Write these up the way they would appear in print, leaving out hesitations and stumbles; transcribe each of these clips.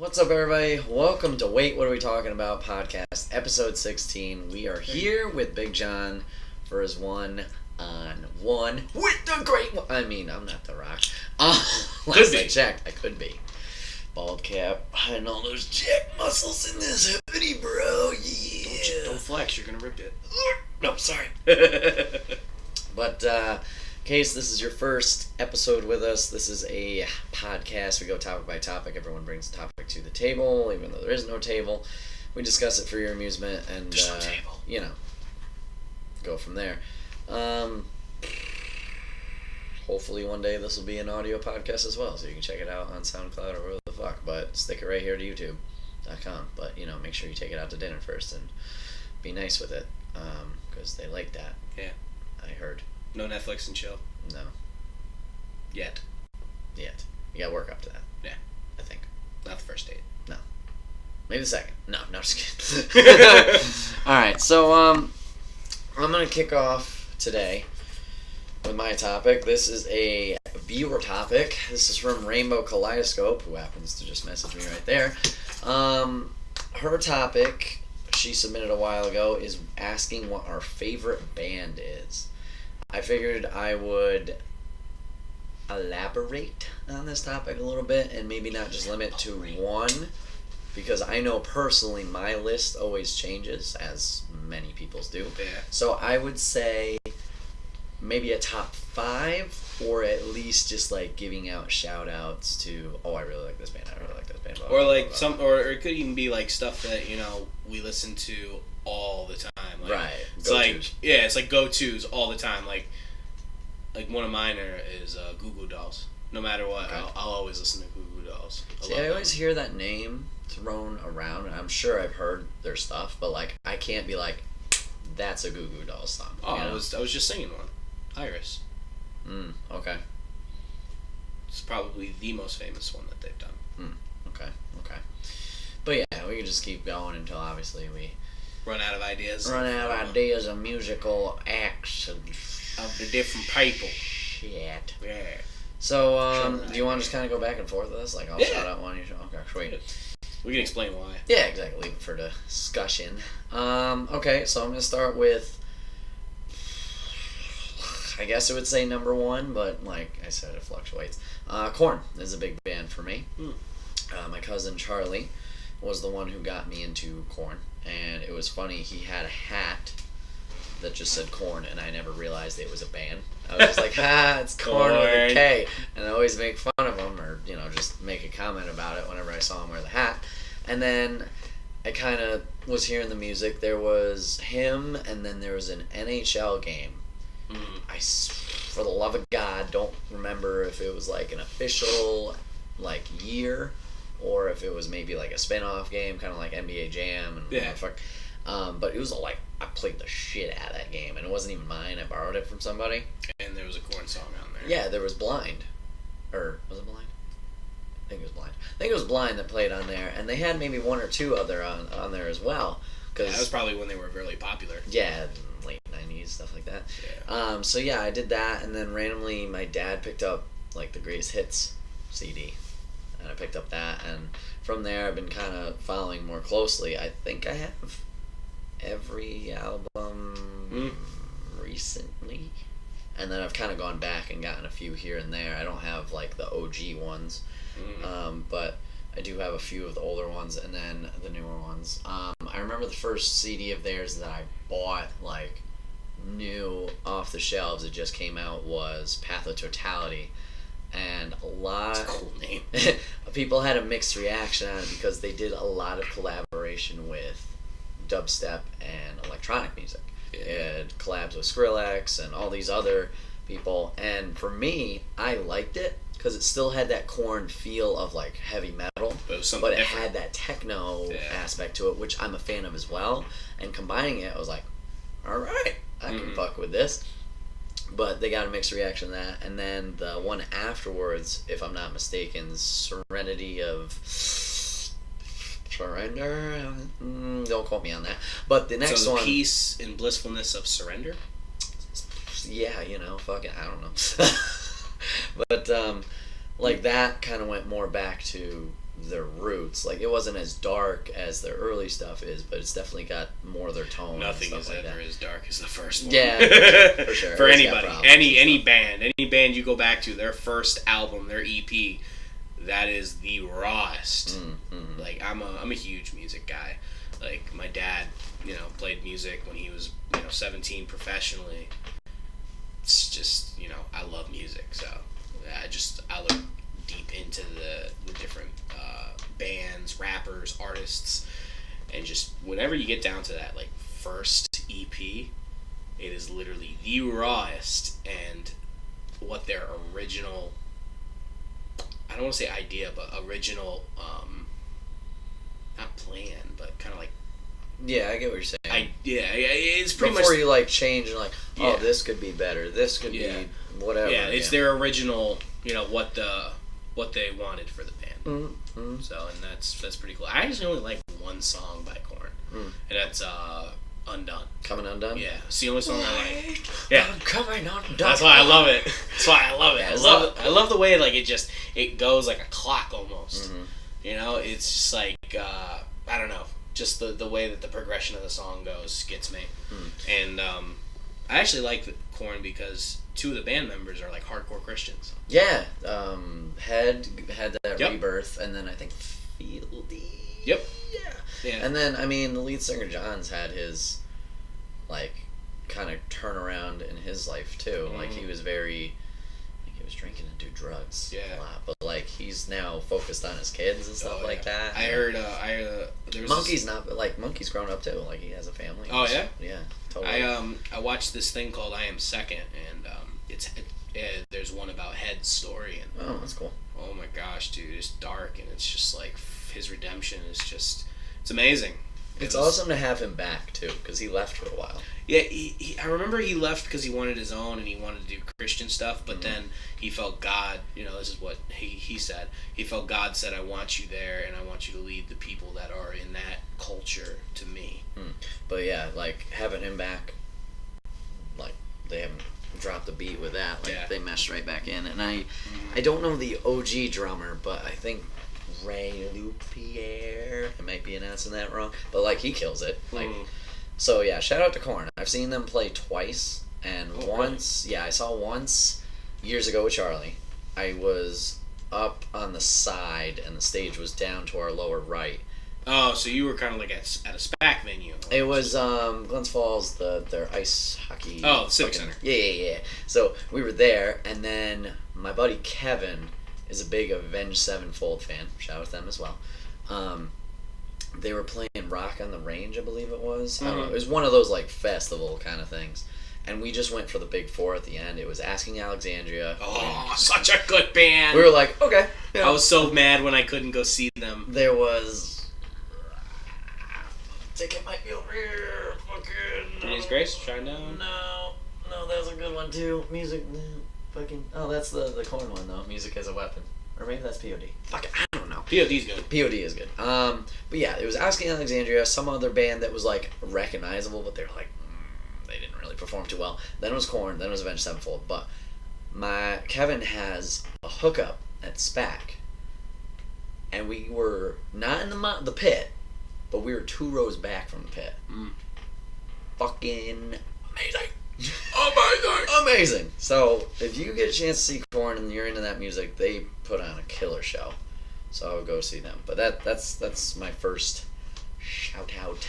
What's up, everybody? Welcome to Wait, What Are We Talking About podcast, episode 16. We are here with Big John for his one-on-one with the great one. I mean, I'm not The Rock. Last I checked, I could be. Bald cap, and all those jack muscles in this hoodie, bro. Yeah. Don't flex, you're gonna rip it. No, sorry. But, in case this is your first episode with us, this is a podcast. We go topic by topic. Everyone brings a topic to the table, even though there is no table. We discuss it for your amusement and, There's no table. Go from there. Hopefully one day this will be an audio podcast as well, so you can check it out on SoundCloud or whatever the fuck. But stick it right here to YouTube.com. But, make sure you take it out to dinner first and be nice with it, because they like that. Yeah. I heard. No Netflix and chill. No. Yet. You gotta work up to that. Yeah. I think. Not the first date. No. Maybe the second. No, just kidding. Alright, so, I'm gonna kick off today with my topic. This is a viewer topic. This is from Rainbow Kaleidoscope, who happens to just message me right there. Her topic, she submitted a while ago, is asking what our favorite band is. I figured I would elaborate on this topic a little bit and maybe not just limit to one, because I know personally my list always changes, as many people's do. Yeah. So I would say maybe a top 5, or at least just like giving out shout outs to, oh, I really like this band, I really like this band. Blah, Or blah, like blah, blah. or it could even be like stuff that, we listen to all the time. Like, Right. It's Go-tos. it's like go-tos all the time. Like one of mine is Goo Goo Dolls. No matter what, Okay. I'll always listen to Goo Goo Dolls. See, I always hear that name thrown around, and I'm sure I've heard their stuff, but like I can't be like, that's a Goo Goo Dolls song. Oh, I was just singing one. Iris. Okay. It's probably the most famous one that they've done. Okay. But yeah, we can just keep going until obviously we Run out of ideas. run out of ideas of musical acts and Of the different people. shit. Yeah. So, do you want to just kind of go back and forth with this? Like, I'll Yeah. shout out one, you shout. Okay, sweet. We can explain why. Yeah, exactly. Leave it for discussion. Okay, so I'm going to start with, I guess I would say number 1, but like I said, it fluctuates. Korn is a big band for me. My cousin Charlie was the one who got me into Korn, and it was funny, he had a hat that just said Korn, and I never realized it was a band. I was just like, it's Korn with a K, and I always make fun of him, or just make a comment about it whenever I saw him wear the hat. And then I kind of was hearing the music. There was him, and then there was an NHL game. For the love of God, don't remember if it was like an official year, or if it was maybe like a spin-off game, kind of like NBA Jam and Yeah. but it was I played the shit out of that game, and it wasn't even mine. I borrowed it from somebody. And there was a Korn song on there. Yeah, there was Blind, or was it Blind? I think it was Blind. I think it was Blind that played on there, and they had maybe 1 or 2 other on there as well. Yeah, that was probably when they were really popular. Yeah, late 90s, stuff like that. Yeah. So yeah, I did that, and then randomly my dad picked up the Greatest Hits CD, and I picked up that, and from there I've been kind of following more closely. I think I have every album recently, and then I've kind of gone back and gotten a few here and there. I don't have the OG ones, but I do have a few of the older ones and then the newer ones. I remember the first CD of theirs that I bought new off the shelves, it just came out, was Path of Totality, and a lot That's a cool name. of people had a mixed reaction on it because they did a lot of collaboration with dubstep and electronic music. Yeah. It collabs with Skrillex and all these other people, and for me, I liked it because it still had that Korn feel of heavy metal, But it different. had that techno Yeah. aspect to it, which I'm a fan of as well. And combining it, I was like, all right, I can fuck with this. But they got a mixed reaction to that. And then the one afterwards, if I'm not mistaken, Serenity of Surrender. Don't quote me on that. But the next so the one, peace and blissfulness of surrender. yeah, fuck it, I don't know. But that kind of went more back to their roots. Like, it wasn't as dark as their early stuff is, but it's definitely got more of their tone. Nothing and is stuff like ever that. as dark as the first one. Yeah, for sure. For It's anybody, got any band you go back to, their first album, their EP, that is the rawest. Mm-hmm. Like, I'm a huge music guy. Like, my dad, played music when he was 17 professionally. It's just, I love music, so I look deep into the different bands, rappers, artists, and just whenever you get down to that like first EP, it is literally the rawest, and what their original, I don't want to say idea, but original, not plan, but kind of like, yeah, I get what you're saying. It's pretty before much you like change and like, oh, Yeah. this could be better. This could be whatever. yeah, it's their original, what they wanted for the band. Mm-hmm. So, and that's pretty cool. I actually only like one song by Korn, and that's Undone. Coming Undone. Yeah, it's the only song I like. Yeah, I'm coming undone. that's why I love it. That's why I love it. Yeah, I love the way like it goes like a clock almost. Mm-hmm. It's just like I don't know, just the way that the progression of the song goes gets me. And I actually like Korn because two of the band members are like hardcore Christians. Yeah, Head had that Yep. rebirth, and then I think Fieldy. Yep. Yeah. And then the lead singer John's had his like kind of turnaround in his life too. Mm-hmm. Like he was drinking and do drugs Yeah. a lot, but like he's now focused on his kids and stuff like that. I heard there was Monkey's grown up too. Like he has a family. Oh, yeah? Yeah, totally. I watched this thing called I Am Second, and there's one about Head's story, and Oh, that's cool. oh my gosh, dude, it's dark, and it's just like his redemption is just, it's amazing. It's awesome to have him back too, because he left for a while. Yeah, I remember he left because he wanted his own and he wanted to do Christian stuff, but then he felt God, this is what he said, he felt God said, I want you there and I want you to lead the people that are in that culture to me. But yeah, like having him back, like they haven't dropped a beat with that. Like they meshed right back in. And I don't know the OG drummer, but I think Ray Lupierre, I might be announcing that wrong, but like he kills it. Like so yeah, shout out to Korn. I've seen them play twice, and once, I saw once years ago with Charlie. I was up on the side and the stage was down to our lower right. Oh, so you were kind of like at a SPAC venue. It was Glens Falls, their ice hockey. Oh, the Civic Center. Yeah. So we were there, and then my buddy Kevin is a big Avenged Sevenfold fan. Shout out to them as well. They were playing Rock on the Range, I believe it was. I don't know. It was one of those like festival kind of things. And we just went for the big four at the end. It was Asking Alexandria. Oh, such a good band. We were like, okay. Yeah. I was so mad when I couldn't go see them. There was... Ticket might be over here. Fucking... Today's Grace, Shinedown. No, that's a good one too. Music... Fucking... Oh, that's the Korn one though. Music as a Weapon. Or maybe that's POD. Fuck it, I don't know. POD's good. POD is good. But yeah, it was Asking Alexandria, some other band that was like recognizable, but they're like... they didn't really perform too well. Then it was Korn, then it was Avenged Sevenfold. But Kevin has a hookup at SPAC, and we were not in the pit, but we were 2 rows back from the pit. Fucking amazing. Amazing. So if you get a chance to see Korn and you're into that music, they put on a killer show. So I would go see them. But that's my first shout out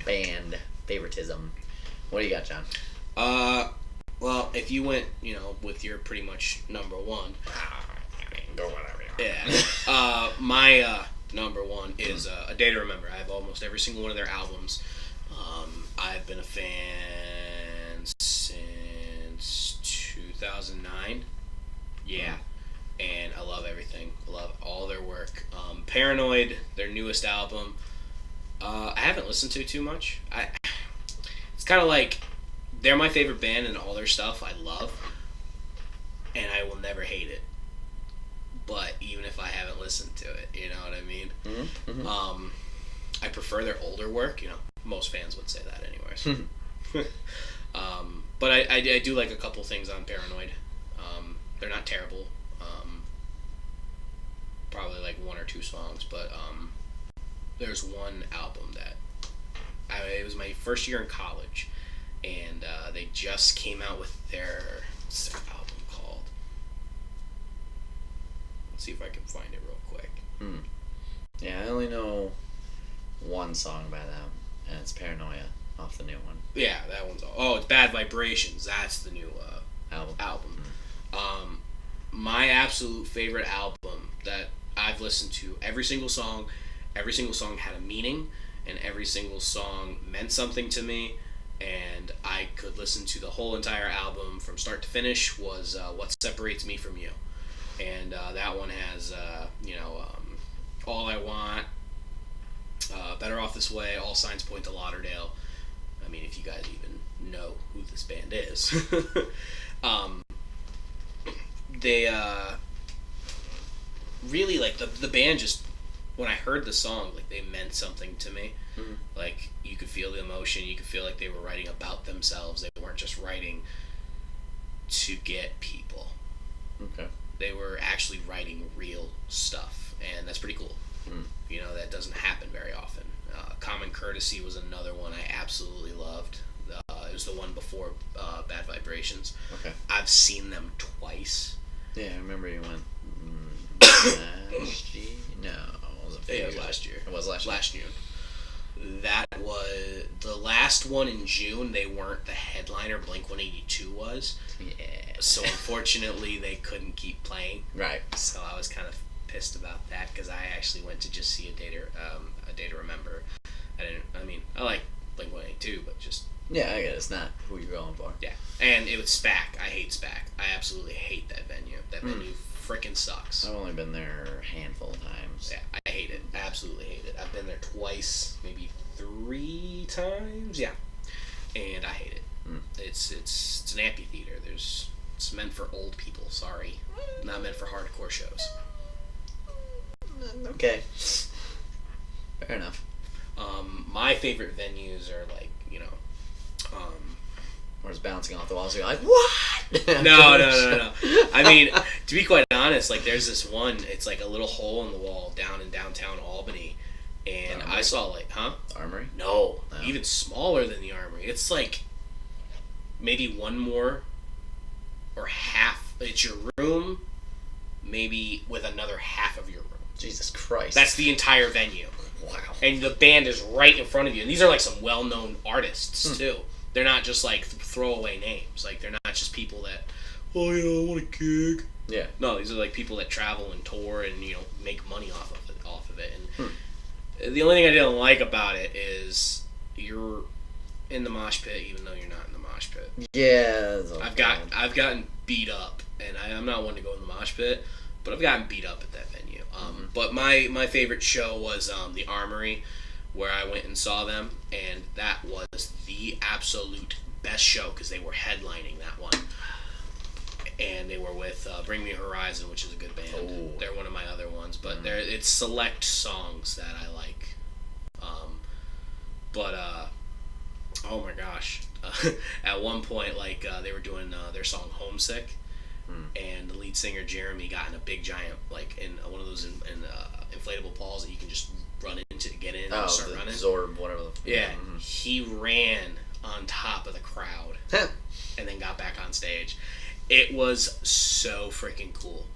band favoritism. What do you got, John? Well, if you went, with your pretty much number one. Go whatever. Yeah. My number one is A Day to Remember. I have almost every single one of their albums. I've been a fan since 2009. Yeah. And I love everything. I love all their work. Paranoid, their newest album. I haven't listened to too much. It's kind of like they're my favorite band and all their stuff I love, and I will never hate it. But even if I haven't listened to it, you know what I mean? Mm-hmm. I prefer their older work. Most fans would say that anyways. But I do like a couple things on Paranoid. They're not terrible. probably like one or two songs, but there's one album that it was my first year in college, and they just came out with what's their album called? Let's see if I can find it real quick. Yeah, I only know one song by them, and it's Paranoia off the new one. Yeah, that one's it's Bad Vibrations. That's the new album. My absolute favorite album that I've listened to, every single song had a meaning, and every single song meant something to me, and I could listen to the whole entire album from start to finish, was What Separates Me From You. And that one has, All I Want, Better Off This Way, All Signs Point to Lauderdale. I mean, if you guys even know who this band is. They really, like, the band just, when I heard the song, like, they meant something to me. Mm-hmm. Like, you could feel the emotion, you could feel like they were writing about themselves. They weren't just writing to get people. Okay. They were actually writing real stuff, and that's pretty cool. You know, that doesn't happen very often. Common Courtesy was another one I absolutely loved. It was the one before Bad Vibrations. Okay. I've seen them twice. Yeah, I remember you went last year? No, it was last year. It was last year. Last June. That was the last one in June. They weren't the headliner. Blink-182 was. Yeah. So unfortunately, they couldn't keep playing. Right. So I was kind of pissed about that, because I actually went to just see A Day to Remember. I like Blink-182, but just... Yeah, I get it. It's not who you're going for. Yeah. And it was SPAC. I hate SPAC. I absolutely hate that venue. That venue freaking sucks. I've only been there a handful of times. Yeah, I hate it. I absolutely hate it. I've been there twice, maybe 3 times. Yeah. And I hate it. It's an amphitheater. It's meant for old people. Sorry. Not meant for hardcore shows. Okay. Fair enough. My favorite venues are like, where it's bouncing off the walls, you're like, what? No. I mean, to be quite honest, like, there's this one, it's like a little hole in the wall down in downtown Albany, and I saw, like, The Armory? No, even smaller than the Armory. It's like maybe one more or half. It's your room, maybe with another half of your room. Jesus Christ. That's the entire venue. Wow. And the band is right in front of you. And these are like some well-known artists, too. They're not just like throwaway names. Like, they're not just people that, oh yeah, I want a gig. Yeah. No, these are like people that travel and tour and, make money off of it. And the only thing I didn't like about it is you're in the mosh pit even though you're not in the mosh pit. Yeah. I've gotten beat up, and I'm not one to go in the mosh pit, but I've gotten beat up at that venue. But my favorite show was the Armory, where I went and saw them, and that was the absolute best show because they were headlining that one. And they were with Bring Me Horizon, which is a good band. Oh. They're one of my other ones, but it's select songs that I like. Oh my gosh. At one point, like, they were doing their song Homesick, and the lead singer Jeremy got in a big giant, like, in one of those inflatable balls that you can just run into to get in and start running. Zorb, whatever. Yeah, he ran on top of the crowd and then got back on stage. It was so freaking cool.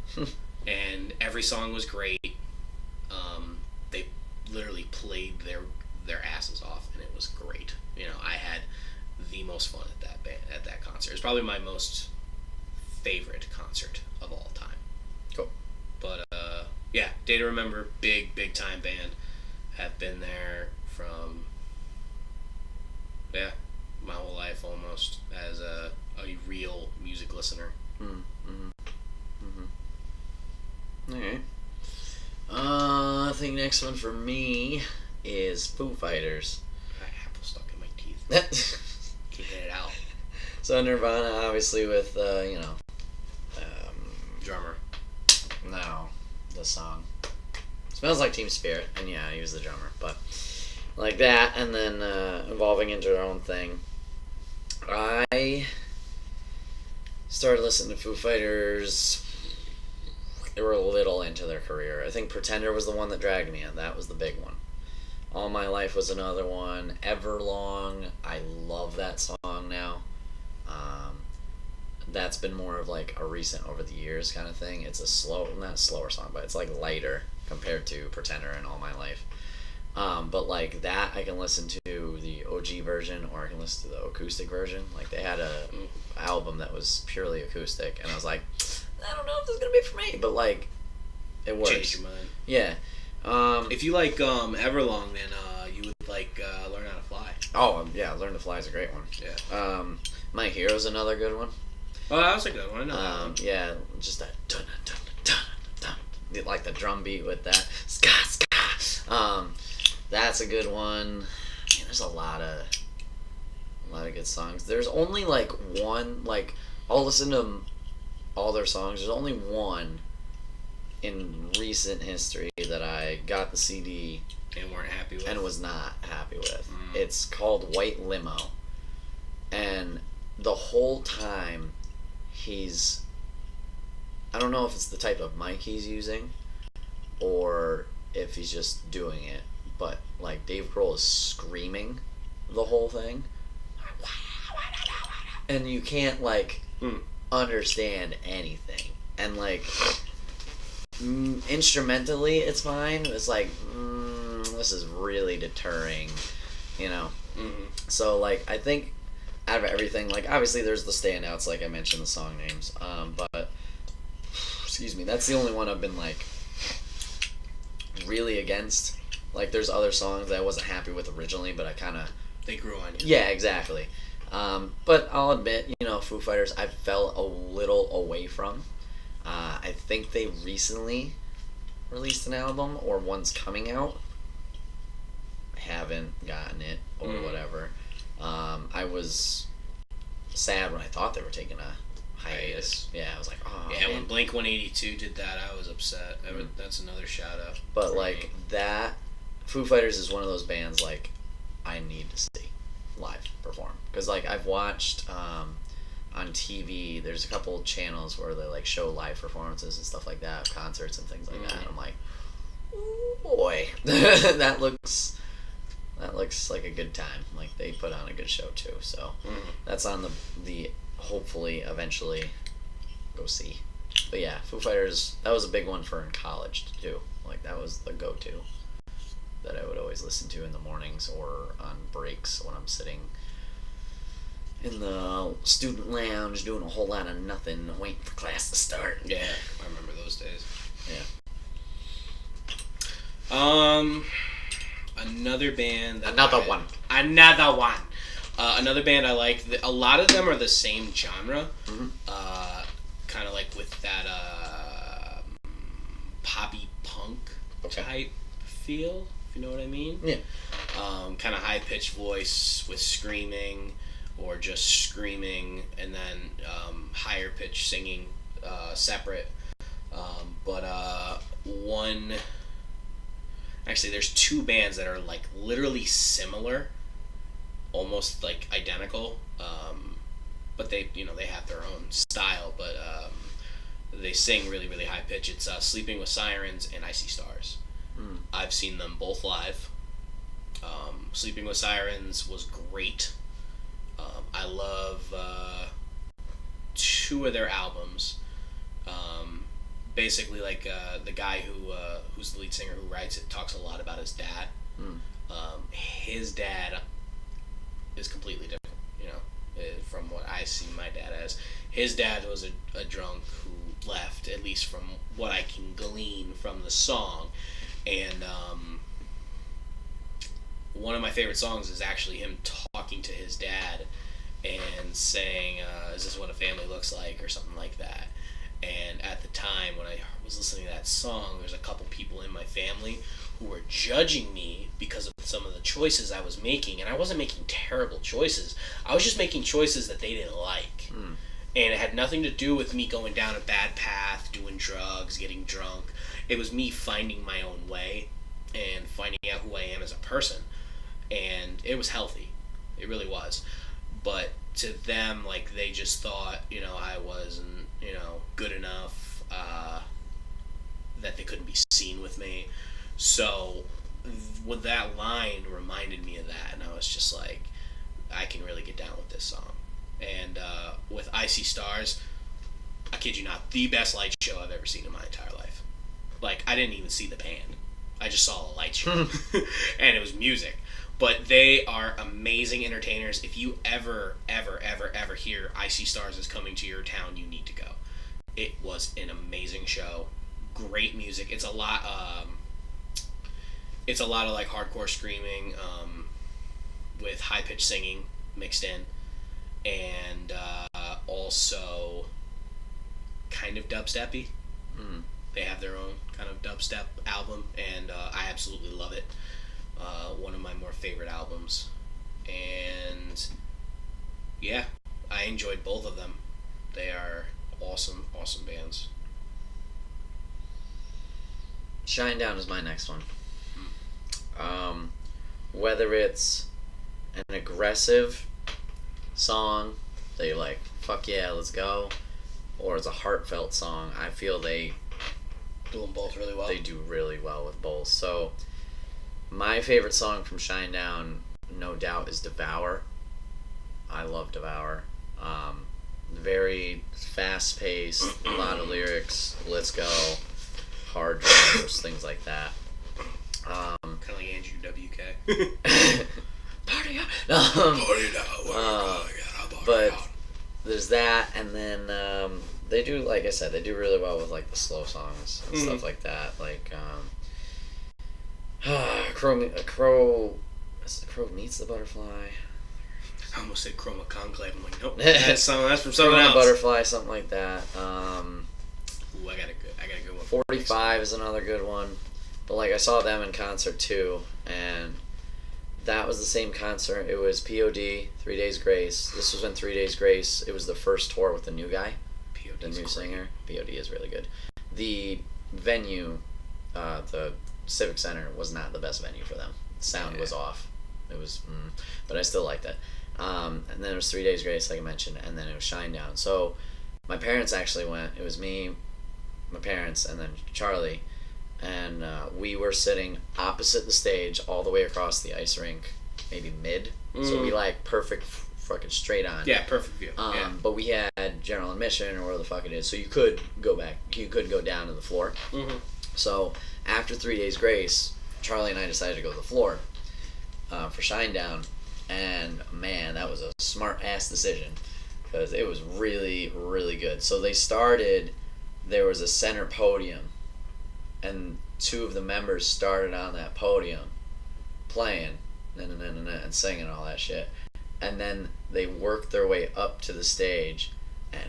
And every song was great. They literally played their asses off, and it was great. I had the most fun at that concert. It's probably my most favorite concert of all time. Cool. But yeah, Day to Remember, big time band. Have been there from my whole life almost as a real music listener. Okay. I think next one for me is Foo Fighters. I got apple stuck in my teeth. Can't get it out. So Nirvana, obviously, with Drummer. No, the song Smells Like Teen Spirit, and yeah, he was the drummer, but like that, and then evolving into their own thing. I started listening to Foo Fighters they were a little into their career. I think Pretender was the one that dragged me in. That was the big one. All My Life was another one. Everlong, I love that song now. That's been more of like a recent over the years kind of thing. It's a not slower song, but it's like lighter compared to Pretender and All My Life. But like that, I can listen to the OG version or I can listen to the acoustic version. Like they had a album that was purely acoustic, and I was like, I don't know if this is gonna be for me, but like, it works. Change your mind. Yeah. If you like Everlong, then you would like Learn How to Fly. Oh yeah, Learn to Fly is a great one. Yeah. My Hero's another good one. Oh, that was a good one. I know that one. Yeah, just that dun dun dun dun dun, like the drum beat with that ska ska. That's a good one. Man, there's a lot of good songs. There's only like one, like I'll listen to all their songs. There's only one in recent history that I got the CD and weren't happy with, and was not happy with. It's called White Limo, and the whole time I don't know if it's the type of mic he's using or if he's just doing it, but like Dave Grohl is screaming the whole thing, and you can't like understand anything, and like instrumentally it's fine. It's like this is really deterring, you know. So like I think out of everything, like obviously there's the standouts, like I mentioned the song names, but excuse me, that's the only one I've been like really against. Like there's other songs that I wasn't happy with originally, but I kind of they grew on you. Yeah, exactly. But I'll admit, you know, Foo Fighters I fell a little away from. I think they recently released an album or one's coming out. I haven't gotten it or whatever. I was sad when I thought they were taking a hiatus. Yeah, I was like, oh. Yeah, man. when Blink-182 did that, I was upset. That's another shout out. But like that, Foo Fighters is one of those bands like I need to see live perform, because like I've watched on TV. There's a couple channels where they like show live performances and stuff like that, concerts and things like that. And I'm like, oh boy, that looks like a good time. Like they put on a good show too. So that's on the hopefully eventually go see. But yeah, Foo Fighters, that was a big one for in college too. Like that was the go-to that I would always listen to in the mornings or on breaks when I'm sitting in the student lounge doing a whole lot of nothing, waiting for class to start. Yeah, I remember those days. Yeah. Another band. Another one. Another band I like. A lot of them are the same genre. Kind of like with that poppy punk type feel, if you know what I mean. Yeah. Kind of high pitched voice with screaming, or just screaming and then higher pitched singing separate. Actually, there's two bands that are like literally similar, almost like identical, but they have their own style, but they sing really, really high pitch. It's Sleeping with Sirens and I See Stars. I've seen them both live. Sleeping with Sirens was great. I love two of their albums. Basically, like the guy who's the lead singer who writes it talks a lot about his dad. His dad is completely different, from what I see my dad as. His dad was a drunk who left, at least from what I can glean from the song. And one of my favorite songs is actually him talking to his dad and saying, is this what a family looks like, or something like that. And at the time when I was listening to that song, there's a couple people in my family who were judging me because of some of the choices I was making. And I wasn't making terrible choices. I was just making choices that they didn't like. And it had nothing to do with me going down a bad path, doing drugs, getting drunk. It was me finding my own way and finding out who I am as a person. And it was healthy. It really was. But to them, like, they just thought, I wasn't, good enough. absolutely seen with me. So with that line reminded me of that, and I was just like, I can really get down with this song. And with Icy Stars, I kid you not, the best light show I've ever seen in my entire life. Like, I didn't even see the band. I just saw a light show. And it was music. But they are amazing entertainers. If you ever hear Icy Stars is coming to your town, you need to go. It was an amazing show. Great music. It's a lot of like hardcore screaming with high-pitched singing mixed in. And also kind of dubstep-y. Mm. They have their own kind of dubstep album, and I absolutely love it. One of my more favorite albums. And yeah, I enjoyed both of them. They are awesome bands. Shinedown is my next one. Whether it's an aggressive song that you're like, fuck yeah, let's go, or it's a heartfelt song, I feel they do them both really well. They do really well with both. So my favorite song from Shinedown, no doubt, is Devour. I love Devour. Very fast paced, a lot of lyrics, let's go, hard drums, things like that. Kind of like Andrew WK. Party up! Party now. But there's that, and then they do, like I said, they do really well with like the slow songs and stuff like that. Like Crow meets the butterfly. I almost said Chroma Conclave. I'm like, nope, that's from someone else. Butterfly, something like that. Ooh, I got a good one. 45 is another good one. But like I saw them in concert too, and that was the same concert. It was POD, 3 Days Grace. This was when 3 Days Grace, it was the first tour with the new guy, the new singer. POD is really good. The venue, the Civic Center, was not the best venue for them. The sound was off. It was, but I still liked it. And then it was 3 Days Grace, like I mentioned, and then it was Shinedown. So my parents actually went. It was me, my parents, and then Charlie. And we were sitting opposite the stage all the way across the ice rink, maybe mid. So we like perfect fucking straight on. Yeah, perfect view. But we had general admission or whatever the fuck it is, so you could go back. You could go down to the floor. Mm-hmm. So after 3 Days Grace, Charlie and I decided to go to the floor for Shinedown. And man, that was a smart ass decision because it was really, really good. So they started, there was a center podium, and two of the members started on that podium playing and singing all that shit. And then they worked their way up to the stage, and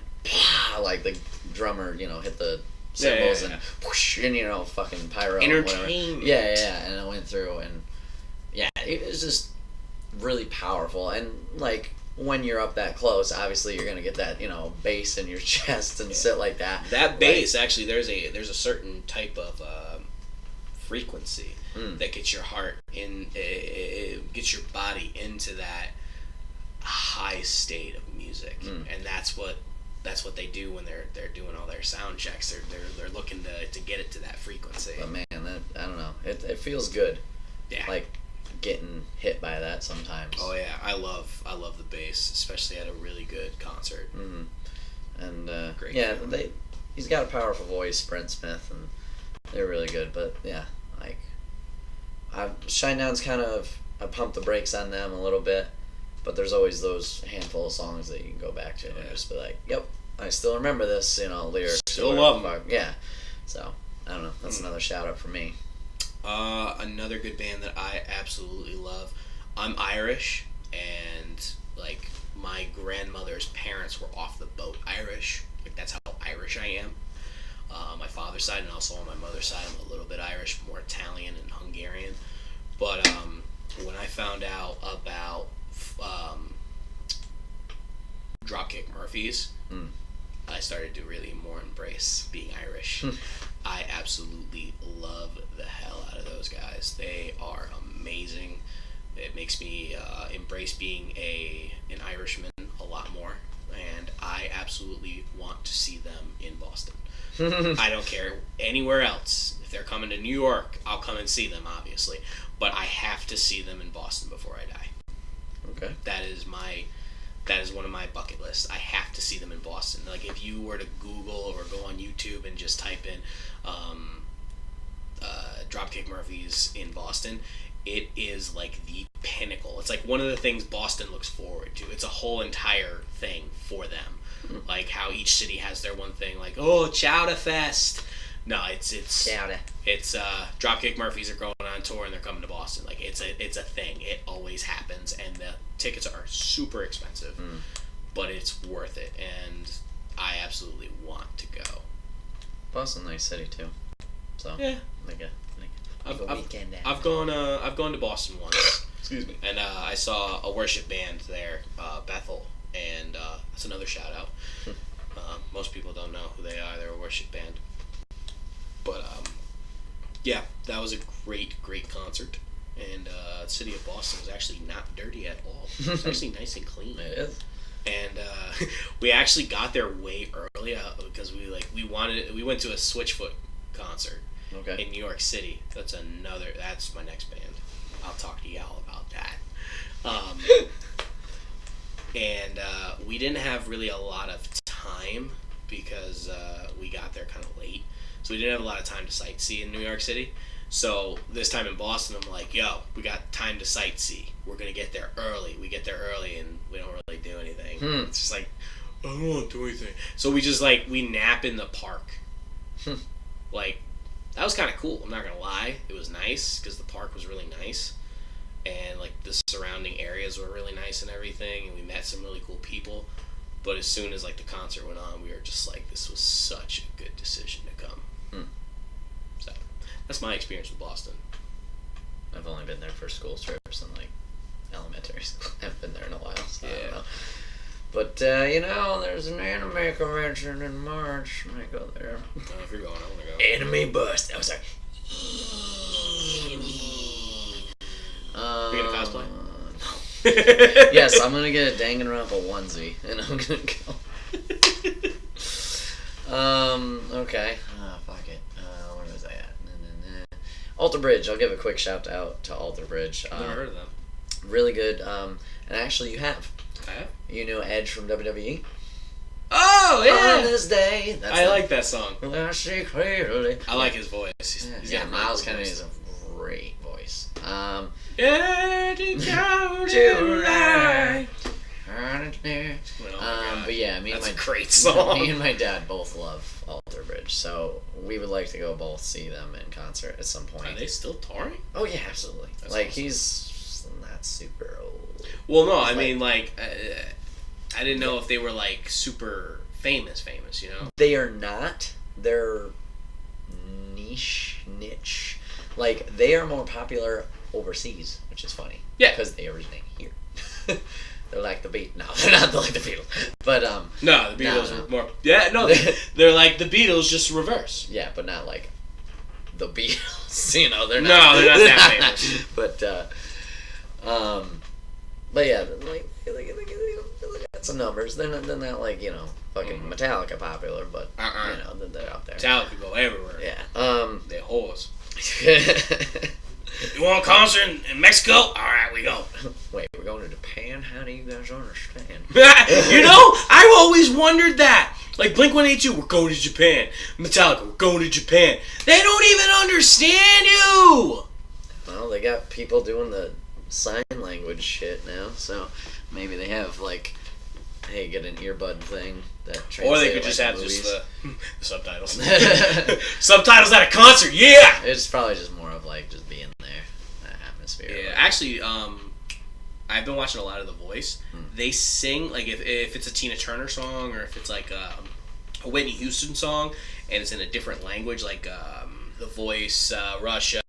like the drummer, hit the cymbals and whoosh, and fucking pyro. Entertainment. Yeah, and I went through, and yeah, it was just really powerful. And like when you're up that close, obviously you're gonna get that bass in your chest and shit like that. That bass, actually, there's a certain type of frequency that gets your heart in, it gets your body into that high state of music, and that's what they do when they're doing all their sound checks. They're looking to get it to that frequency. But man, that, I don't know, it feels good. Yeah, like getting hit by that sometimes. Oh yeah, I love the bass, especially at a really good concert. And great. Yeah, he's got a powerful voice, Brent Smith, and they're really good. But yeah, like Shinedown's kind of, I pump the brakes on them a little bit, but there's always those handful of songs that you can go back to and just be like, yep, I still remember this, lyrics. Still love them. Yeah, so I don't know. That's another shout out for me. Another good band that I absolutely love. I'm Irish, and like my grandmother's parents were off the boat Irish. Like that's how Irish I am. My father's side, and also on my mother's side, I'm a little bit Irish, more Italian and Hungarian. But when I found out about Dropkick Murphys, I started to really more embrace being Irish. I absolutely love the hell out of those guys. They are amazing. It makes me embrace being an Irishman a lot more, and I absolutely want to see them in Boston. I don't care anywhere else. If they're coming to New York, I'll come and see them, obviously. But I have to see them in Boston before I die. Okay. That is one of my bucket lists. I have to see them in Boston. Like, if you were to Google or go on YouTube and just type in Dropkick Murphys in Boston, it is like the pinnacle. It's like one of the things Boston looks forward to. It's a whole entire thing for them. Mm-hmm. Like how each city has their one thing. Like, oh, Chowder Fest. No, it's Chowder. It's Dropkick Murphys are going on tour and they're coming to Boston. Like, it's a thing. It always happens, and the tickets are super expensive, but it's worth it, and I absolutely want to go. Boston, nice city too. So yeah, I've gone to Boston once. Excuse me. And I saw a worship band there, Bethel, and that's another shout out. Most people don't know who they are. They're a worship band. But yeah, that was a great concert. And the city of Boston was actually not dirty at all. It was actually nice and clean. It is. And we actually got there way early because we went to a Switchfoot concert in New York City. That's my next band. I'll talk to y'all about that. And we didn't have really a lot of time because we got there kind of late. So we didn't have a lot of time to sightsee in New York City. So this time in Boston, I'm like, yo, we got time to sightsee. We're going to get there early. We get there early and we don't really do anything. It's just like, I don't want to do anything. So we just we nap in the park. Like, that was kind of cool. I'm not going to lie. It was nice because the park was really nice. And like the surrounding areas were really nice and everything. And we met some really cool people. But as soon as like the concert went on, we were just like, this was such a good decision to come. So that's my experience with Boston. I've only been there for school trips and like elementary school. I haven't been there in a while, so I don't know. But there's an anime convention in March. I might go there. If you're going, I want to go. Anime bust. I was like, you gonna cosplay? No. Yes, I'm gonna get a Danganronpa onesie, and I'm gonna go. Okay. Fuck it. Where was I at? Alter Bridge. I'll give a quick shout out to Alter Bridge. I've never heard of them. Really good. And actually, you have. I have? You know Edge from WWE? Oh, yeah! On this day. I like that song. I see clearly. I like his voice. He's got Miles Kennedy has a great voice. But yeah, that's a great song. Me and my dad both love Alter Bridge, so we would like to go both see them in concert at some point. Are they still touring? Oh yeah, absolutely. That's like awesome. He's not super old. Well, no, I mean I didn't know if they were like super famous, you know? They are not. They're niche. Like, they are more popular overseas, which is funny. Yeah. Because they originate here. They're like the Beatles. No, they're not like the Beatles. But, no, the Beatles are more... Yeah, no, they're like the Beatles, just reverse. Yeah, but not like the Beatles, you know? They're not... No, they're not that famous. But yeah, like some numbers. They're not like, fucking Metallica popular, but, they're out there. Metallica go everywhere. Yeah. They're whores. You want a concert in Mexico? Alright, we go. Wait, we're going to Japan? How do you guys understand? I've always wondered that. Like, Blink-182, we're going to Japan. Metallica, we're going to Japan. They don't even understand you! Well, they got people doing the sign language shit now, so maybe they have, like, hey, get an earbud thing that translates. Or they could just have just the subtitles. Subtitles at a concert, yeah! It's probably just more of, like, just being there, that atmosphere. Yeah, actually, I've been watching a lot of The Voice. They sing, like, if it's a Tina Turner song, or if it's, like, a Whitney Houston song, and it's in a different language, like, The Voice, Russia,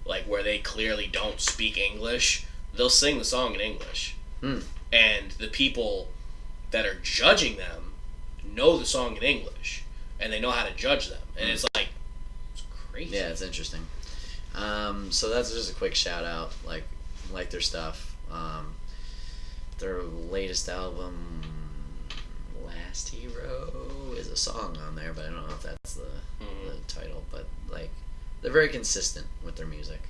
like, where they clearly don't speak English, they'll sing the song in English. And the people that are judging them know the song in English, and they know how to judge them, and it's like, it's crazy. Yeah, it's interesting. So that's just a quick shout out, like their stuff. Their latest album, Last Hero, is a song on there, but I don't know if that's the title. But like, they're very consistent with their music,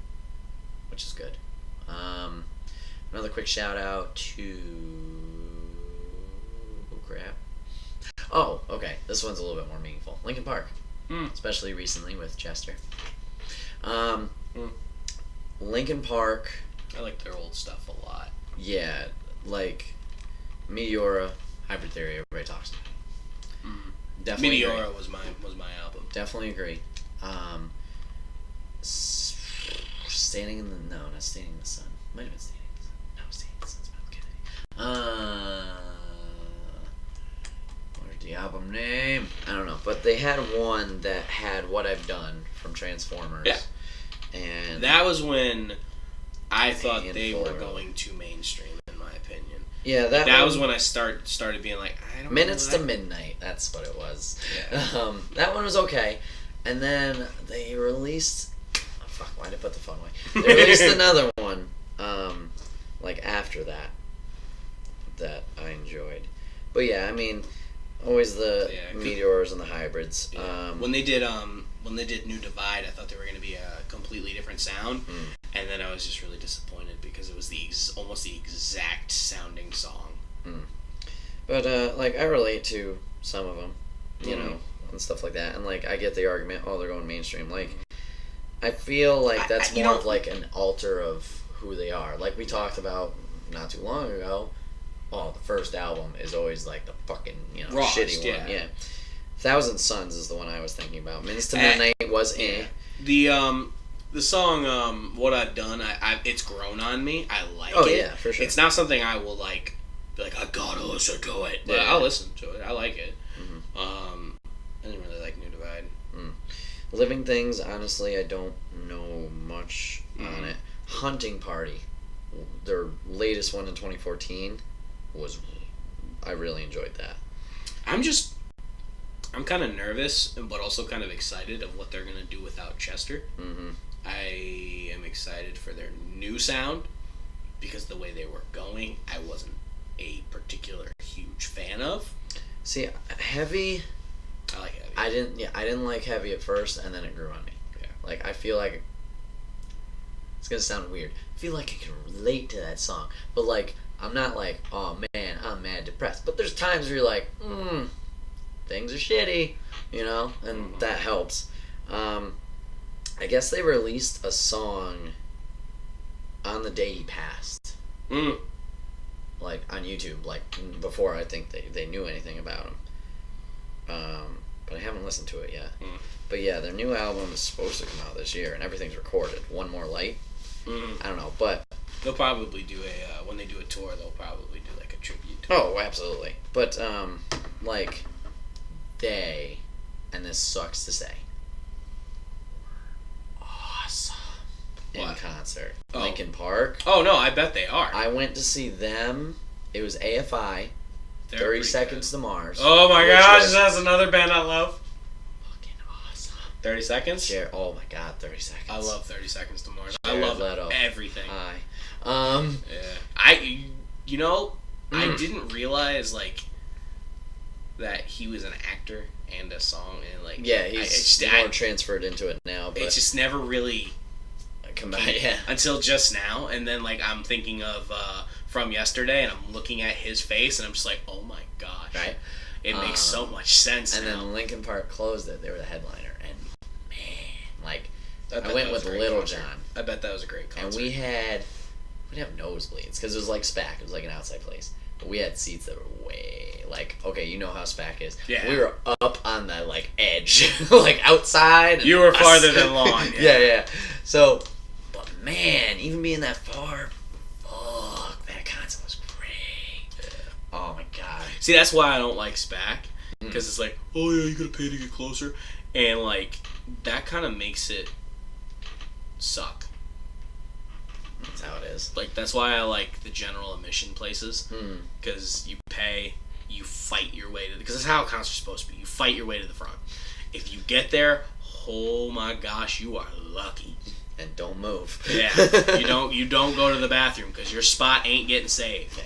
which is good. Another quick shout out to crap. Oh, okay. This one's a little bit more meaningful. Linkin Park, especially recently with Chester. Linkin Park. I like their old stuff a lot. Yeah, like Meteora, Hybrid Theory. Everybody talks about it. Definitely Meteora agree. was my album. Definitely agree. Standing in the not Standing in the Sun. Might have been Standing in the Sun. No, Standing in the Sun's Miles Kennedy. What's the album name? I don't know, but they had one that had What I've Done from Transformers. Yeah. And that was when I thought they were going too mainstream, in my opinion. Yeah, that was when I started being like, I don't Minutes know to Midnight. That's what it was. Yeah. That one was okay, and then they released. Oh, fuck! Why did I put the phone away? They released another one, like after that I enjoyed. But yeah, I mean, always the Meteors and the hybrids. Yeah. When they did New Divide, I thought they were going to be a completely different sound, and then I was just really disappointed because it was almost the exact sounding song. But like I relate to some of them, you know, and stuff like that, and like I get the argument. Oh, they're going mainstream. Like I feel like that's more of like an alter of who they are. Like we talked about not too long ago. Oh, the first album is always like the fucking Rawest, shitty one. Yeah. Thousand Suns is the one I was thinking about. Minutes to Midnight was The song What I've Done, it's grown on me. I like it. Oh yeah, for sure. It's not something I will like be like, I gotta listen to it. But I'll listen to it. I like it. I didn't really like New Divide. Living Things, honestly, I don't know much on it. Hunting Party, their latest one in 2014, I really enjoyed that. I'm kind of nervous, but also kind of excited of what they're going to do without Chester. I am excited for their new sound, because the way they were going, I wasn't a particular huge fan of. See, Heavy... I like Heavy. I didn't like Heavy at first, and then it grew on me. Yeah. Like, I feel like... It's going to sound weird. I feel like I can relate to that song. But, like, I'm not like, oh, man, I'm mad depressed. But there's times where you're like, things are shitty, and that helps. I guess they released a song on the day he passed. Like, on YouTube, like, before I think they knew anything about him. But I haven't listened to it yet. But yeah, their new album is supposed to come out this year, and everything's recorded. One More Light. I don't know, but... They'll probably do when they do a tour, they'll probably do, like, a tribute to Oh, absolutely. But, like... They, and this sucks to say, awesome in concert. Linkin Park. Oh no, I bet they are. I went to see them. It was AFI. 30 Seconds to Mars. Oh my gosh, that's another band I love. Fucking awesome. 30 Seconds? Oh my god, 30 Seconds. I love 30 Seconds to Mars. I love everything. Yeah. I didn't realize like that he was an actor and a song and like he's more transferred into it now, but it just never really combined until just now. And then like I'm thinking of From Yesterday, and I'm looking at his face, and I'm just like, oh my gosh, right? It makes so much sense. And now. then Linkin Park closed it. They were the headliner, and man, like I went with Little concert. John. I bet that was a great concert. And we'd have nosebleeds because it was like SPAC. It was like an outside place. But we had seats that were way, like, okay, you know how SPAC is. Yeah. We were up on the, like, edge, like, outside. You were farther than long. Yeah. So, but man, even being that far, fuck, that concert was great. Yeah. Oh, my God. See, that's why I don't like SPAC. Because it's like, oh, yeah, you gotta pay to get closer. And, like, that kind of makes it suck. That's how it is. Like, that's why I like the general admission places. Because you pay, you fight your way to... Because that's how a concert's supposed to be. You fight your way to the front. If you get there, oh my gosh, you are lucky. And don't move. Yeah. You don't go to the bathroom because your spot ain't getting saved.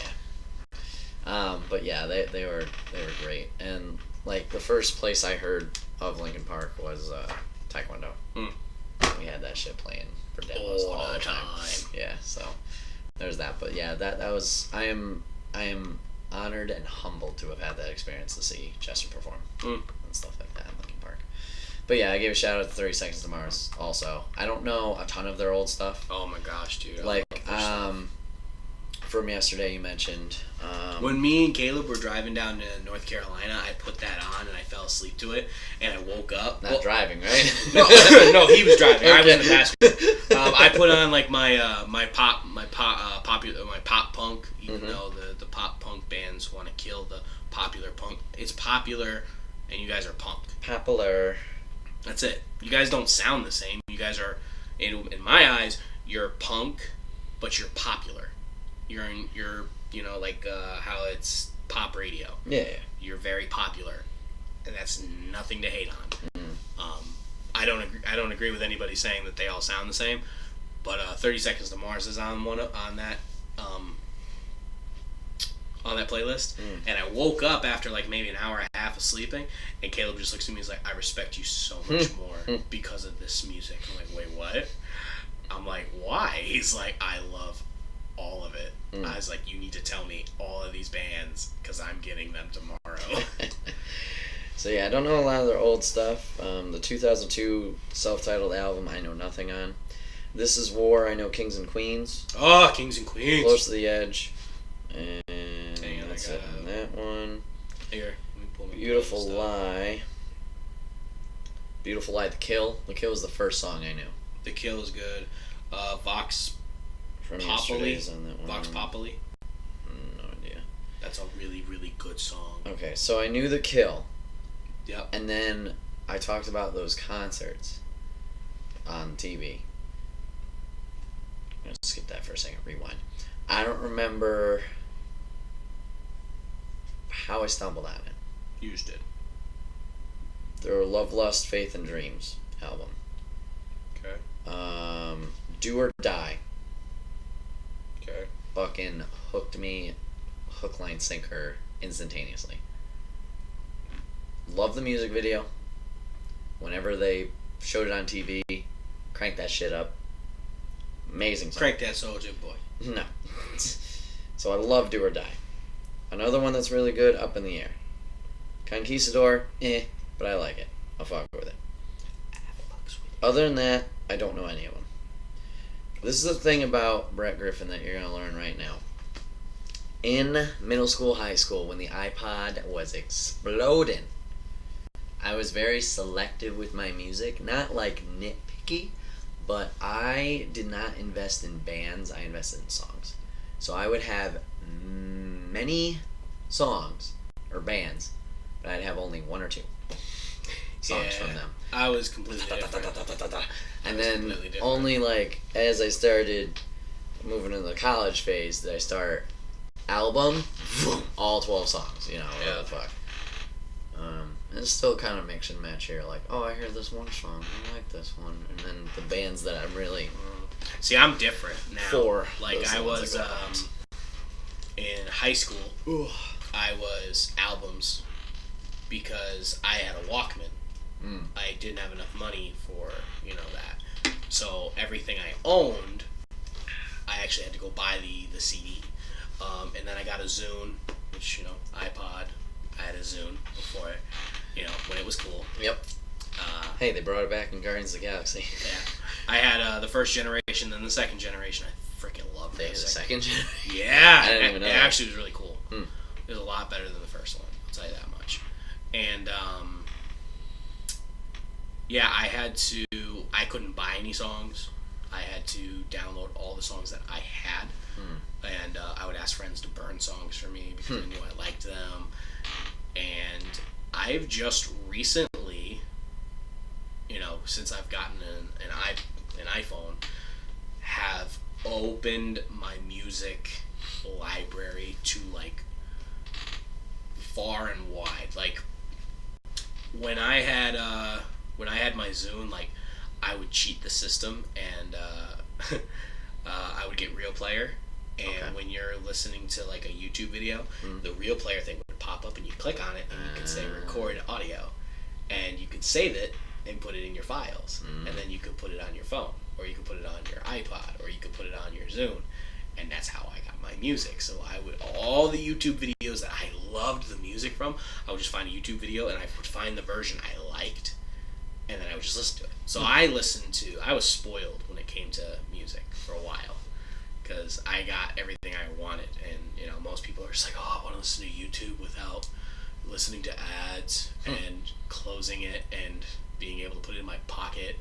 Yeah. But yeah, they were great. And, like, the first place I heard of Linkin Park was Taekwondo. We had that shit playing for demos all the time. Yeah, so there's that. But yeah, that was I am honored and humbled to have had that experience to see Chester perform and stuff like that in Linkin Park. But yeah, I gave a shout out to 30 Seconds to Mars also. I don't know a ton of their old stuff. Oh my gosh, dude. Like, from yesterday you mentioned. When me and Caleb were driving down to North Carolina, I put that on and I fell asleep to it, and I woke up. Not driving, right? No, he was driving. Okay. I was in the passenger. I put on like my pop punk, even though the pop punk bands want to kill the popular punk. It's popular, and you guys are punk. Popular. That's it. You guys don't sound the same. You guys are, in my eyes, you're punk, but you're popular. You're like how it's pop radio. Yeah. You're very popular, and that's nothing to hate on. I don't agree with anybody saying that they all sound the same, but 30 Seconds to Mars is on that playlist, and I woke up after like maybe an hour and a half of sleeping, and Caleb just looks at me and he's like, I respect you so much more because of this music. I'm like, wait, what? I'm like, why? He's like, I love all of it. I was like, you need to tell me all of these bands because I'm getting them tomorrow. So yeah, I don't know a lot of their old stuff. The 2002 self-titled album I know nothing on. This Is War, I know Kings and Queens. Oh, Kings and Queens. Close to the Edge. And that's it on that one. Here, let me pull my Beautiful Lie. Beautiful Lie, The Kill. The Kill was the first song I knew. The Kill is good. Vox From Populi. yesterday's on that one. Vox Populi. No idea. That's a really, really good song. Okay, so I knew The Kill. Yep. And then I talked about those concerts on TV. I'm going to skip that for a second. Rewind. I don't remember how I stumbled on it. You just did. There were Love, Lust, Faith, and Dreams album. Okay. Do or Die. Okay. Fucking hooked me, hook, line, sinker, instantaneously. Love the music video. Whenever they showed it on TV, crank that shit up. Amazing song. Crank that soldier, boy. No. So I love Do or Die. Another one that's really good, Up in the Air. Conquistador, but I like it. I'll fuck with it. Other than that, I don't know any of them. This is the thing about Brett Griffin that you're going to learn right now. In middle school, high school, when the iPod was exploding, I was very selective with my music. Not like nitpicky, but I did not invest in bands. I invested in songs. So I would have many songs or bands, but I'd have only one or two songs from them. I was completely different. And then only like as I started moving into the college phase did I start album, all 12 songs, what the fuck. It's still kind of mix and match here, like, oh, I hear this one song, I like this one, and then the bands that I'm really... See, I'm different now. For like, I was, in high school, I was albums because I had a Walkman. I didn't have enough money for, that. So everything I owned, I actually had to go buy the CD. And then I got a Zune, which, iPod. I had a Zune before, when it was cool. Yep. Hey, they brought it back in Guardians of the Galaxy. Yeah. I had the first generation, then the second generation. I freaking loved They had the second generation? Yeah. I didn't even know it that. actually was really cool. It was a lot better than the first one, I'll tell you that much. And, I couldn't buy any songs. I had to download all the songs that I had. And I would ask friends to burn songs for me because I knew I liked them. And I've just recently, since I've gotten an iPhone, have opened my music library to, like, far and wide. Like, when I had my Zune, like, I would cheat the system and I would get Real Player. And when you're listening to, like, a YouTube video, the Real Player thing would pop up and you click on it and you could say record audio. And you could save it and put it in your files, and then you could put it on your phone, or you could put it on your iPod, or you could put it on your Zune, and that's how I got my music. So I would, all the YouTube videos that I loved the music from, I would just find a YouTube video, and I would find the version I liked, and then I would just listen to it. So I was spoiled when it came to music for a while, because I got everything I wanted, and most people are just like, oh, I want to listen to YouTube without listening to ads and closing it and being able to put it in my pocket.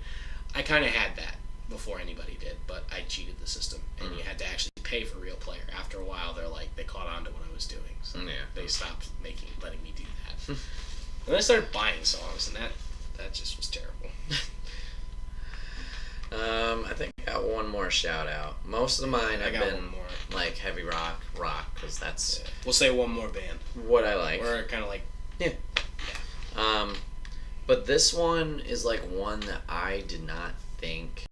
I kind of had that before anybody did, but I cheated the system, and you had to actually pay for Real Player. After a while, they caught on to what I was doing, so they stopped letting me do that. And then I started buying songs, and that just was terrible. I think I got one more shout out. Most of mine have been one more. Like heavy rock, because that's We'll say one more band. what I like. Or kind of like But this one is like one that I did not think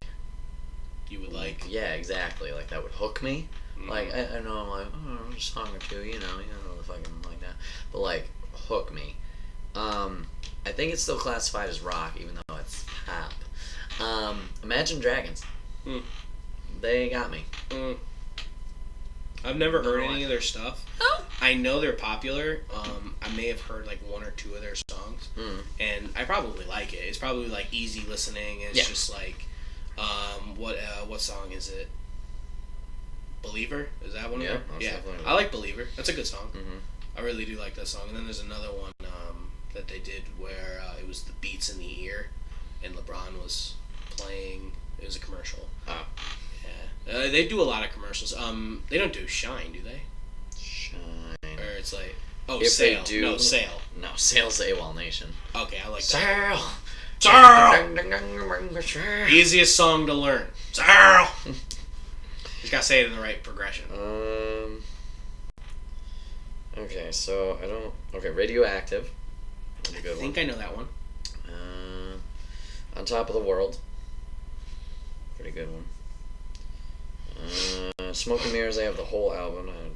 you would like. Yeah, exactly. Like that would hook me. Like I know I'm like, oh, a song or two, you know the fucking like that. But like hook me. I think it's still classified as rock, even though it's pop. Imagine Dragons. They got me. I've never heard any of their stuff. Oh. I know they're popular. I may have heard like one or two of their songs, and I probably like it. It's probably like easy listening. It's just like, what song is it? Believer? Is that one of them? Yeah, I like Believer. That's a good song. I really do like that song. And then there's another one that they did where it was the Beats in the Ear, and LeBron was playing. It was a commercial. Oh. Yeah. They do a lot of commercials. They don't do Shine, do they? Shine. Or it's like, if Sail. They do, no, Sail. No, Sail's AWOL Nation. Okay, I like that. Sail! Easiest song to learn. Sail! You just gotta say it in the right progression. Okay, so I don't... Okay, Radioactive. That's a good I think I know that one. On Top of the World. Pretty good one. Smoke and Mirrors, I have the whole album. I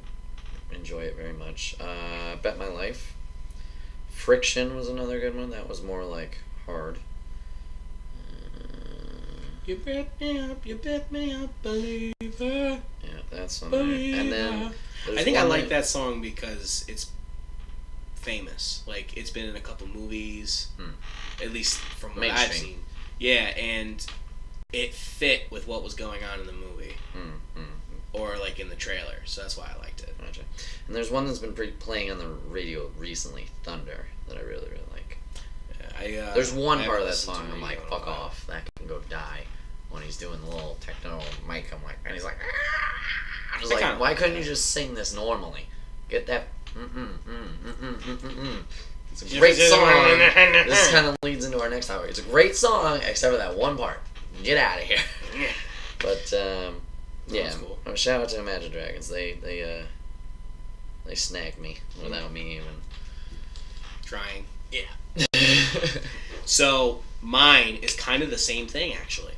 enjoy it very much. Bet My Life. Friction was another good one. That was more like hard. You bet me up, believer. Yeah, that's on there. And then I think I like that song because it's famous. Like, it's been in a couple movies, at least from what I've seen. Yeah, and it fit with what was going on in the movie. Or like in the trailer, so that's why I liked it. Gotcha. And there's one that's been playing on the radio recently, Thunder, that I really, really like. Yeah, there's one part of that song I'm like, fuck off, that can go die. When he's doing the little techno mic, I'm like, and he's like, I was like, why couldn't you just sing this normally? Get that, It's a great song. This kind of leads into our next topic. It's a great song, except for that one part. Get out of here. But, yeah, cool. Shout out to Imagine Dragons. They snagged me without me even trying. Yeah. So mine is kind of the same thing, actually.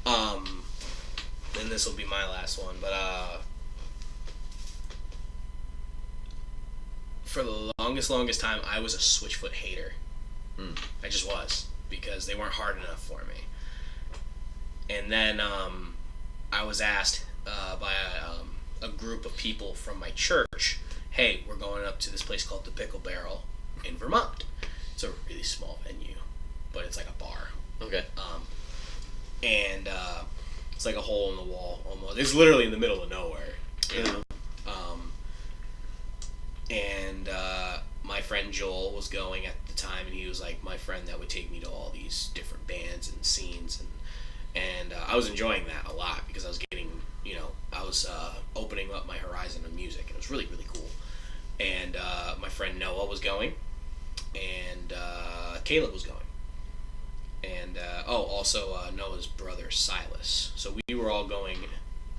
And this will be my last one, but for the longest time, I was a Switchfoot hater. I just was, because they weren't hard enough for me. And then I was asked by a group of people from my church, hey, we're going up to this place called the Pickle Barrel in Vermont. It's a really small venue, but it's like a bar. Okay. And it's like a hole in the wall almost. It's literally in the middle of nowhere. You know? And my friend Joel was going at the time, and he was like my friend that would take me to all these different bands and scenes, and I was enjoying that a lot because I was getting, I was opening up my horizon of music, and it was really, really cool. And my friend Noah was going, and Caleb was going. And, also Noah's brother, Silas. So we were all going...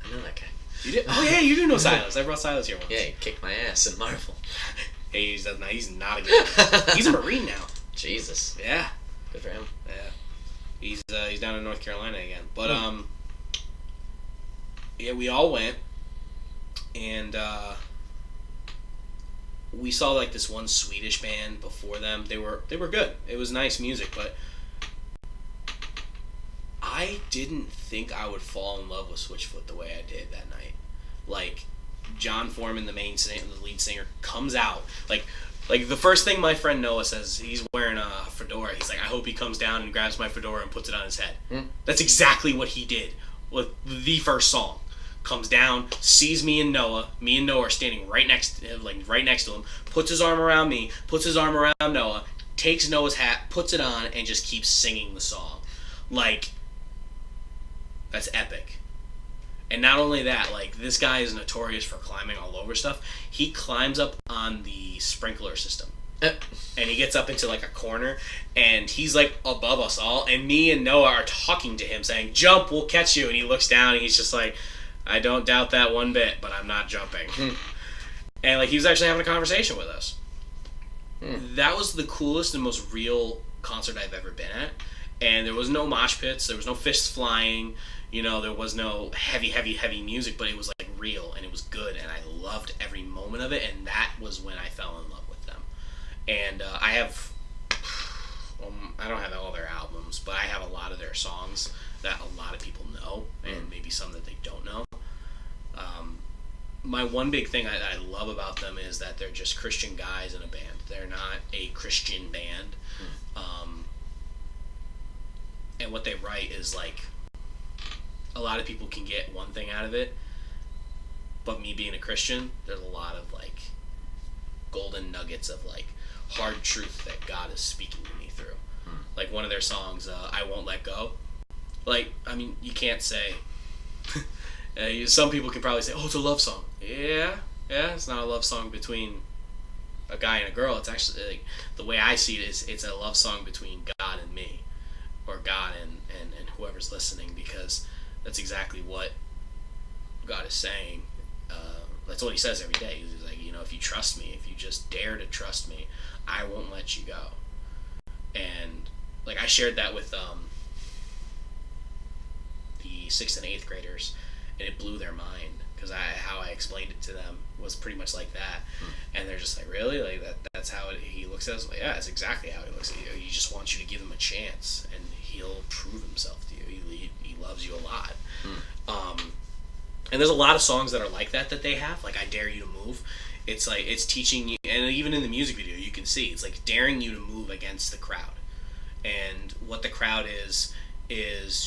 I know that guy. You did? Oh, yeah, you do know Silas. I brought Silas here once. Yeah, he kicked my ass in Marvel. Hey, he's not a good guy. He's a Marine now. Jesus. Yeah. Good for him. Yeah. He's down in North Carolina again. But, yeah, we all went. And, we saw, like, this one Swedish band before them. They were good. It was nice music, but... I didn't think I would fall in love with Switchfoot the way I did that night. Like, John Foreman, the lead singer, comes out. Like the first thing my friend Noah says, he's wearing a fedora. He's like, I hope he comes down and grabs my fedora and puts it on his head. That's exactly what he did with the first song. Comes down, sees me and Noah. Me and Noah are standing right next to him. Puts his arm around me. Puts his arm around Noah. Takes Noah's hat, puts it on, and just keeps singing the song. Like, that's epic. And not only that, like, this guy is notorious for climbing all over stuff. He climbs up on the sprinkler system. And he gets up into, like, a corner, and he's, like, above us all. And me and Noah are talking to him, saying, jump, we'll catch you. And he looks down, and he's just like, I don't doubt that one bit, but I'm not jumping. And, like, he was actually having a conversation with us. That was the coolest and most real concert I've ever been at. And there was no mosh pits, there was no fists flying, you know, there was no heavy music, but it was like real and it was good and I loved every moment of it, and that was when I fell in love with them. And I don't have all their albums, but I have a lot of their songs that a lot of people know, and maybe some that they don't know. My one big thing I love about them is that they're just Christian guys in a band. They're not a Christian band. And what they write is like, a lot of people can get one thing out of it, but me being a Christian, there's a lot of like golden nuggets of like hard truth that God is speaking to me through. Like one of their songs, I Won't Let Go. Like, I mean, you can't say some people can probably say, oh, it's a love song. Yeah, it's not a love song between a guy and a girl. It's actually, like, the way I see it is, it's a love song between God and me, or God and whoever's listening, because that's exactly what God is saying. That's what he says every day. He's like, you know, if you trust me, if you just dare to trust me, I won't let you go. And like, I shared that with the 6th and 8th graders, and it blew their mind, because how I explained it to them was pretty much like that. And they're just like, really? Like, that's how he looks at us? Like, yeah, that's exactly how he looks at you. He just wants you to give him a chance, and he'll prove himself to you. He loves you a lot. And there's a lot of songs that are like that they have, like I Dare You to Move. It's like, it's teaching you, and even in the music video you can see, it's like daring you to move against the crowd. And what the crowd is,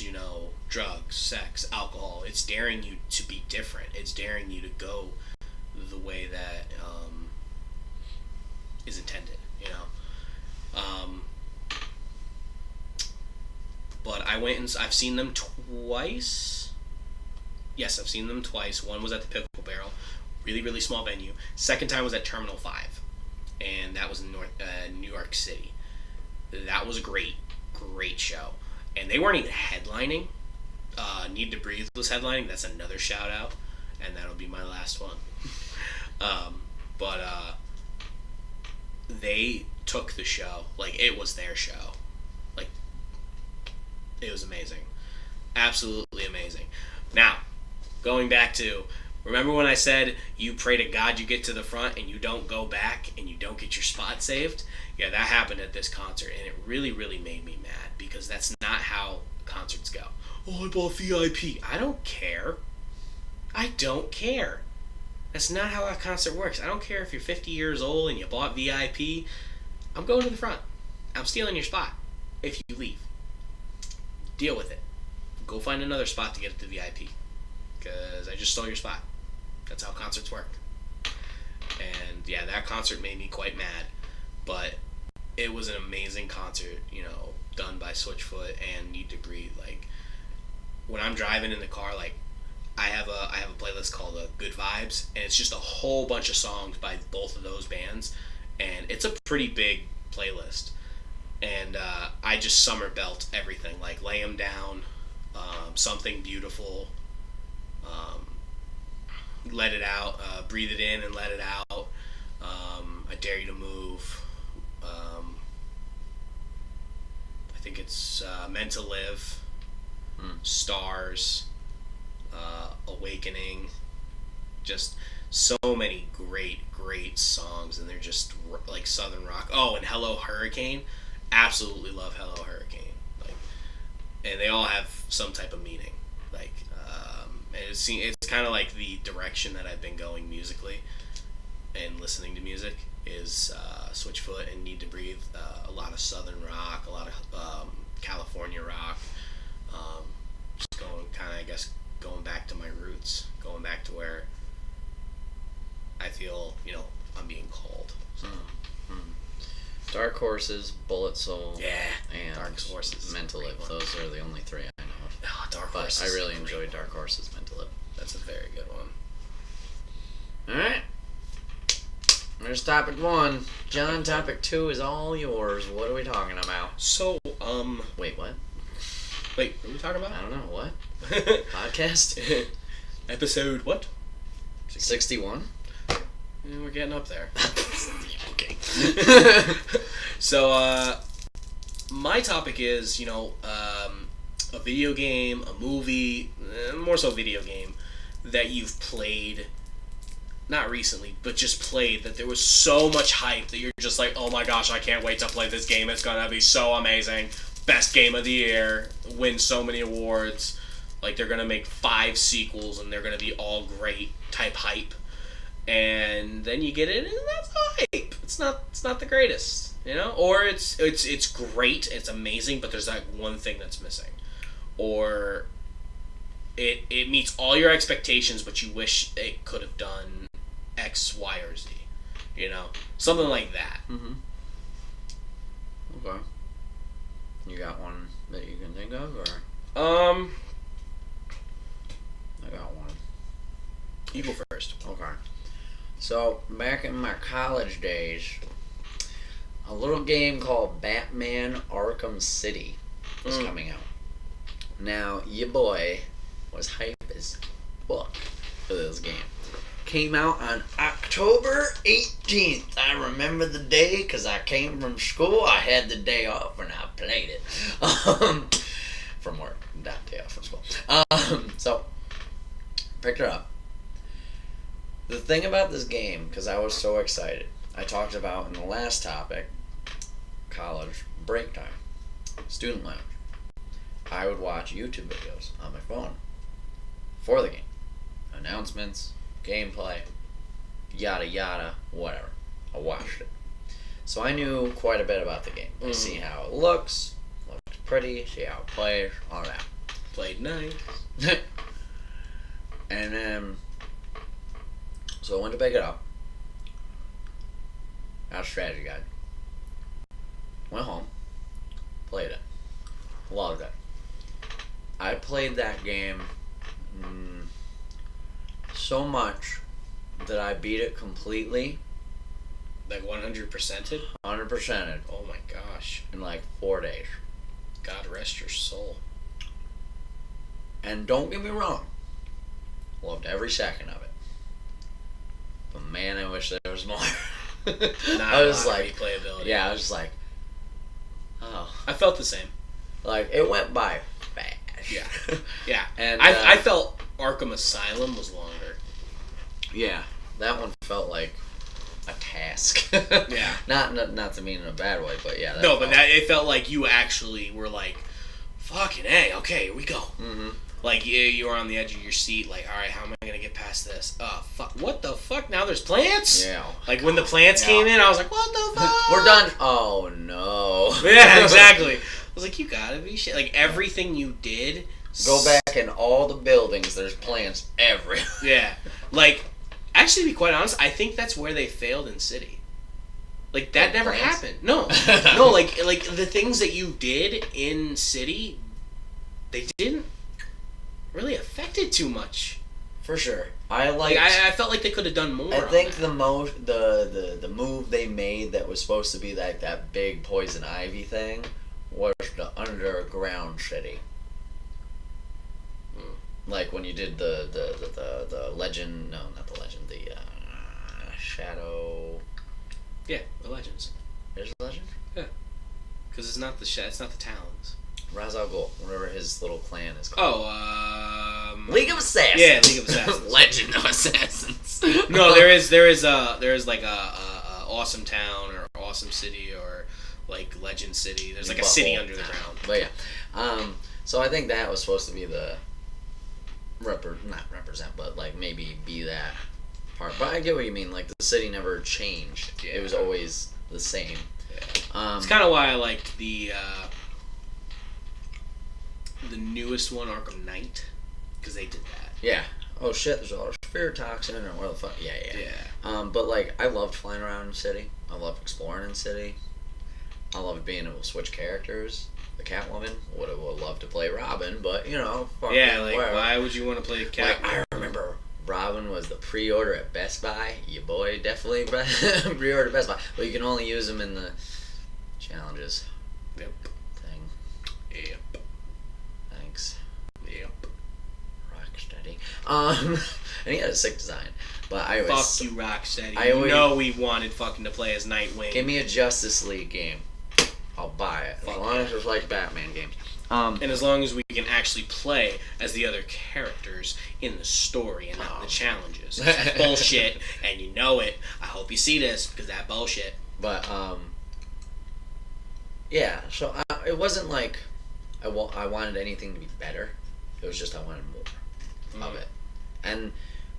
you know, drugs, sex, alcohol. It's daring you to be different. It's daring you to go the way that is intended, you know. But I went and I've seen them twice. Yes, I've seen them twice. One was at the Pickle Barrel, really, really small venue. Second time was at Terminal 5, and that was in New York City. That was a great show. And they weren't even headlining. Need to Breathe was headlining. That's another shout out, and that'll be my last one. But they took the show like it was their show. Like, it was amazing, absolutely amazing. Now, going back to, remember when I said you pray to God you get to the front and you don't go back and you don't get your spot saved? Yeah, that happened at this concert, and it really, really made me mad, because that's not how concerts go. Oh, I bought VIP. I don't care. That's not how a concert works. I don't care if you're 50 years old and you bought VIP. I'm going to the front. I'm stealing your spot if you leave. Deal with it. Go find another spot to get to VIP, because I just stole your spot. That's how concerts work. And yeah, that concert made me quite mad, but it was an amazing concert, you know, done by Switchfoot and Need to Breathe. Like, when I'm driving in the car, like, I have a playlist called Good Vibes, and it's just a whole bunch of songs by both of those bands, and it's a pretty big playlist. And I just summer belt everything, like Lay 'Em Down, Something Beautiful, Let It Out, Breathe It In and Let It Out, I Dare You to Move, I think it's Meant to Live, Stars, Awakening, just so many great songs, and they're just like southern rock. Oh, and Hello Hurricane, absolutely love Hello Hurricane. Like, and they all have some type of meaning. Like, it's kind of like the direction that I've been going musically and listening to music is Switchfoot and Need to Breathe. A lot of Southern rock, a lot of California rock. Just going back to my roots, going back to where I feel, I'm being called. So. Dark Horses, Bullet Soul, and Dark Horses, Mental Lib. Those are the only three I know of. Oh, Dark Horses. I really enjoyed Dark Horses, Mental Lib. That's a very good one. Alright. There's topic 1. John, topic 2 is all yours. What are we talking about? So, Wait, what? Wait, what are we talking about? I don't know, what? Podcast? Episode what? 61? Yeah, we're getting up there. Okay. So, my topic is, a video game, a movie, more so video game, that you've played, not recently, but just played, that there was so much hype that you're just like, oh my gosh, I can't wait to play this game, it's gonna be so amazing, best game of the year, win so many awards, like they're gonna make 5 sequels and they're gonna be all great type hype. And then you get it, and that's not hype. It's not the greatest, Or it's great, it's amazing, but there's that one thing that's missing, or it meets all your expectations, but you wish it could have done X, Y, or Z, something like that. Mm-hmm. Okay. You got one that you can think of, or? I got one. You go first. Okay. So, back in my college days, a little game called Batman Arkham City was coming out. Now, your boy was hype as fuck for this game. Came out on October 18th. I remember the day because I came from school. I had the day off and I played it. From work. Not day off from school. So, picked it up. The thing about this game, because I was so excited, I talked about in the last topic, college break time, student lounge. I would watch YouTube videos on my phone for the game. Announcements, gameplay, yada yada, whatever. I watched it. So I knew quite a bit about the game. I see how it looks pretty, see how it plays, all that. Played nice. And then... So I went to pick it up. Got a strategy guide. Went home. Played it. Loved it. I played that game so much that I beat it completely. Like 100%ed? 100%ed. Oh my gosh. In like 4 days. God rest your soul. And don't get me wrong. Loved every second of it. But man, I wish there was more. I was like, replayability. Yeah, I was just like, oh. I felt the same. Like, it went by fast. Yeah. Yeah. And I felt Arkham Asylum was longer. Yeah. That one felt like a task. Yeah. Not to mean in a bad way, but yeah. It felt like you actually were like, fucking A, okay, here we go. Mm-hmm. Like, you were on the edge of your seat, like, alright, how am I gonna get past this? Fuck, what the fuck? Now there's plants? Yeah. Like, when the plants came in, I was like, what the fuck? We're done. Oh, no. Yeah, exactly. I was like, you gotta be shit. Like, everything you did... Go back in all the buildings, there's plants everywhere. Yeah. Like, actually, to be quite honest, I think that's where they failed in City. Like, that never happened. No. No, like, the things that you did in City, they didn't really affect it too much. For sure. I felt like they could have done more. I think the move they made that was supposed to be like that big poison ivy thing was the underground city. Like when you did the legend, no, not the legend, the shadow. Yeah, the legends. There's a legend. Yeah, because it's not the Talons. Ra's al Ghul, whatever his little clan is called. League of Assassins. Yeah, League of Assassins. Legend of Assassins. No, there is like a Awesome Town or Awesome City or like Legend City. There's like a city under the ground. But yeah, So I think that was supposed to be the not represent, but like maybe be that part. But I get what you mean. Like the city never changed. Yeah. It was always the same. Yeah. It's kind of why I liked the newest one, Arkham Knight, because they did that. Yeah. Oh shit! There's a lot of fear toxin, or where the fuck? Yeah. But like, I loved flying around in the city. I loved exploring in the city. I loved being able to switch characters. The Catwoman would have loved to play Robin, but you know, yeah. Like, whatever. why would you want to play Catwoman? Like, I remember Robin was the pre-order at Best Buy. Your boy definitely pre-ordered Best Buy, but you can only use them in the challenges. Yep. Thing. Yep. Thanks. Yep. Rocksteady. And he had a sick design. But I always... Fuck you, Rocksteady. I always, we wanted fucking to play as Nightwing. Give me a Justice League game. I'll buy it. As long as it's like Batman games. And as long as we can actually play as the other characters in the story and not in the challenges. That's bullshit, and you know it. I hope you see this, because that bullshit. But, yeah, so it wasn't like I wanted anything to be better. It was just I wanted more of it. And,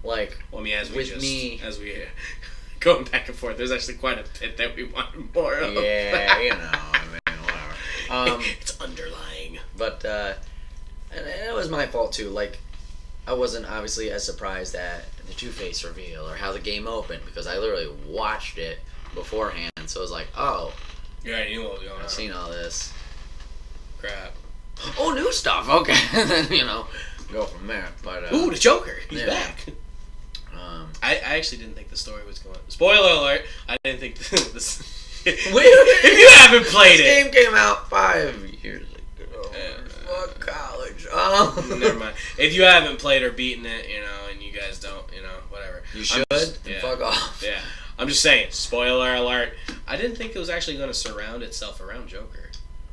like, well, I mean, as we going back and forth, there's actually quite a bit that we wanted more of. Yeah, you know, I mean, whatever. It's underlying. But, and it was my fault, too. Like, I wasn't obviously as surprised at the Two-Face reveal or how the game opened, because I literally watched it beforehand, so I was like, oh. Yeah, I knew what was going on. I've seen all this. Crap. Oh, new stuff, okay. And then, you know, go from there. But, ooh, the Joker, he's back. I actually didn't think the story was going. Spoiler alert! I didn't think this. If you haven't played this game came out 5 years ago. Fuck college. Never mind. If you haven't played or beaten it, you know, and you guys don't, you know, whatever. You should. Fuck off. Yeah. I'm just saying. Spoiler alert! I didn't think it was actually going to surround itself around Joker.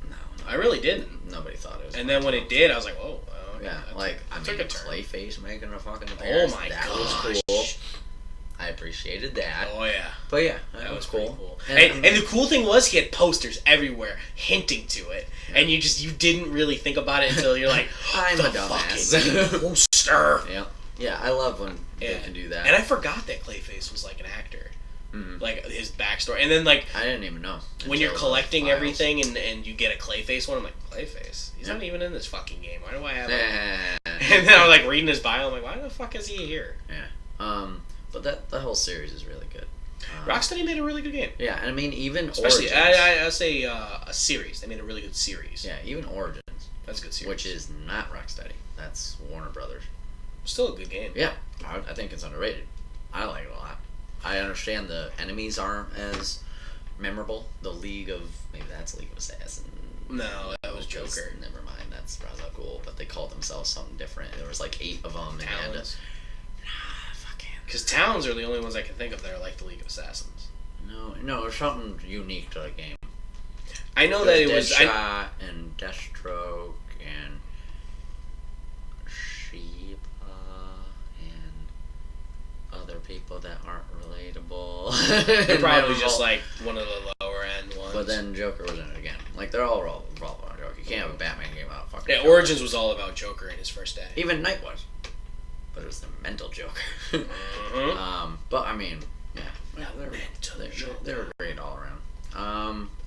No, I really didn't. Nobody thought it was. And then when it did, I was like, whoa. Yeah, like, I mean, Clayface making a fucking appearance. Oh my god. That was cool. I appreciated that. Oh yeah. But yeah, that was cool. And the cool thing was he had posters everywhere hinting to it. Yeah. And you didn't really think about it until you're like, I'm a dumbass. Poster. Yeah. Yeah, I love when they can do that. And I forgot that Clayface was like an actor. Mm-hmm. Like his backstory. And then like I didn't even know. When you're collecting everything and you get a Clayface one, I'm like, Clayface? He's not even in this fucking game. Why do I have And then I'm like reading his bio, I'm like, why the fuck is he here? Yeah. But the whole series is really good. Rocksteady made a really good game. Yeah, and I mean even especially Origins. I say a series. They made a really good series. Yeah, even Origins. That's a good series. Which is not Rocksteady. That's Warner Brothers. Still a good game. Yeah, I think it's underrated. I like it a lot. I understand the enemies aren't as memorable. The League of maybe that's League of Assassins. No, that was Joker. Never mind. That's Ra's al Ghul, but they called themselves something different. There was like 8 of them. Talons. Because Talons are the only ones I can think of that are like the League of Assassins. No, there's something unique to the game. I know that it was Deadshot and Deathstroke and Sheba and other people that aren't relatable. They're probably just like one of the lower end ones. But then Joker was in it again. Like they're all around Joker. You can't have a Batman game without fucking Yeah, Joker. Origins was all about Joker in his first day. Even Knight was. But it was the mental Joker. But I mean, yeah, they were great all around.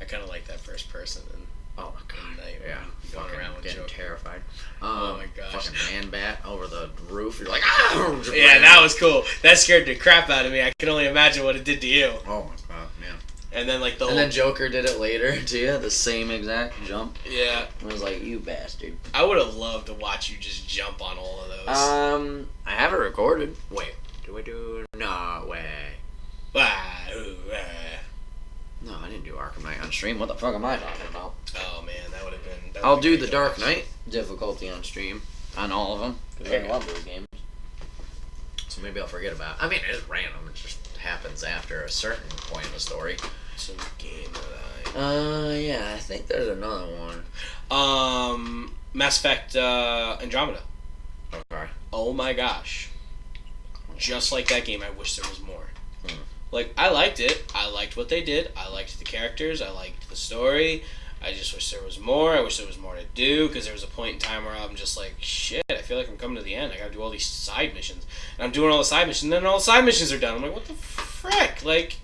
I kind of like that first person. And oh my god, yeah, going around with getting Joker. Terrified. Oh my gosh, fucking Man Bat over the roof. You're like, ah! Yeah, that was cool. That scared the crap out of me. I can only imagine what it did to you. Oh my god, man. And then like and then Joker did it later to you, the same exact jump. Yeah. I was like, you bastard. I would have loved to watch you just jump on all of those. I have it recorded. Wait, do I do? No way. No, I didn't do Arkham Knight on stream. What the fuck am I talking about? Oh man, that would have been. I'll do the Dark Knight difficulty on stream on all of them because I love those games. So maybe I'll forget about it. I mean, it is random. It just happens after a certain point in the story. Some game that I. Yeah, I think there's another one. Mass Effect Andromeda. Okay. Oh my gosh. Just like that game, I wish there was more. Like, I liked it. I liked what they did. I liked the characters. I liked the story. I just wish there was more. I wish there was more to do, because there was a point in time where I'm just like, shit, I feel like I'm coming to the end. I gotta do all these side missions. And I'm doing all the side missions, and then all the side missions are done. I'm like, what the frick? Like,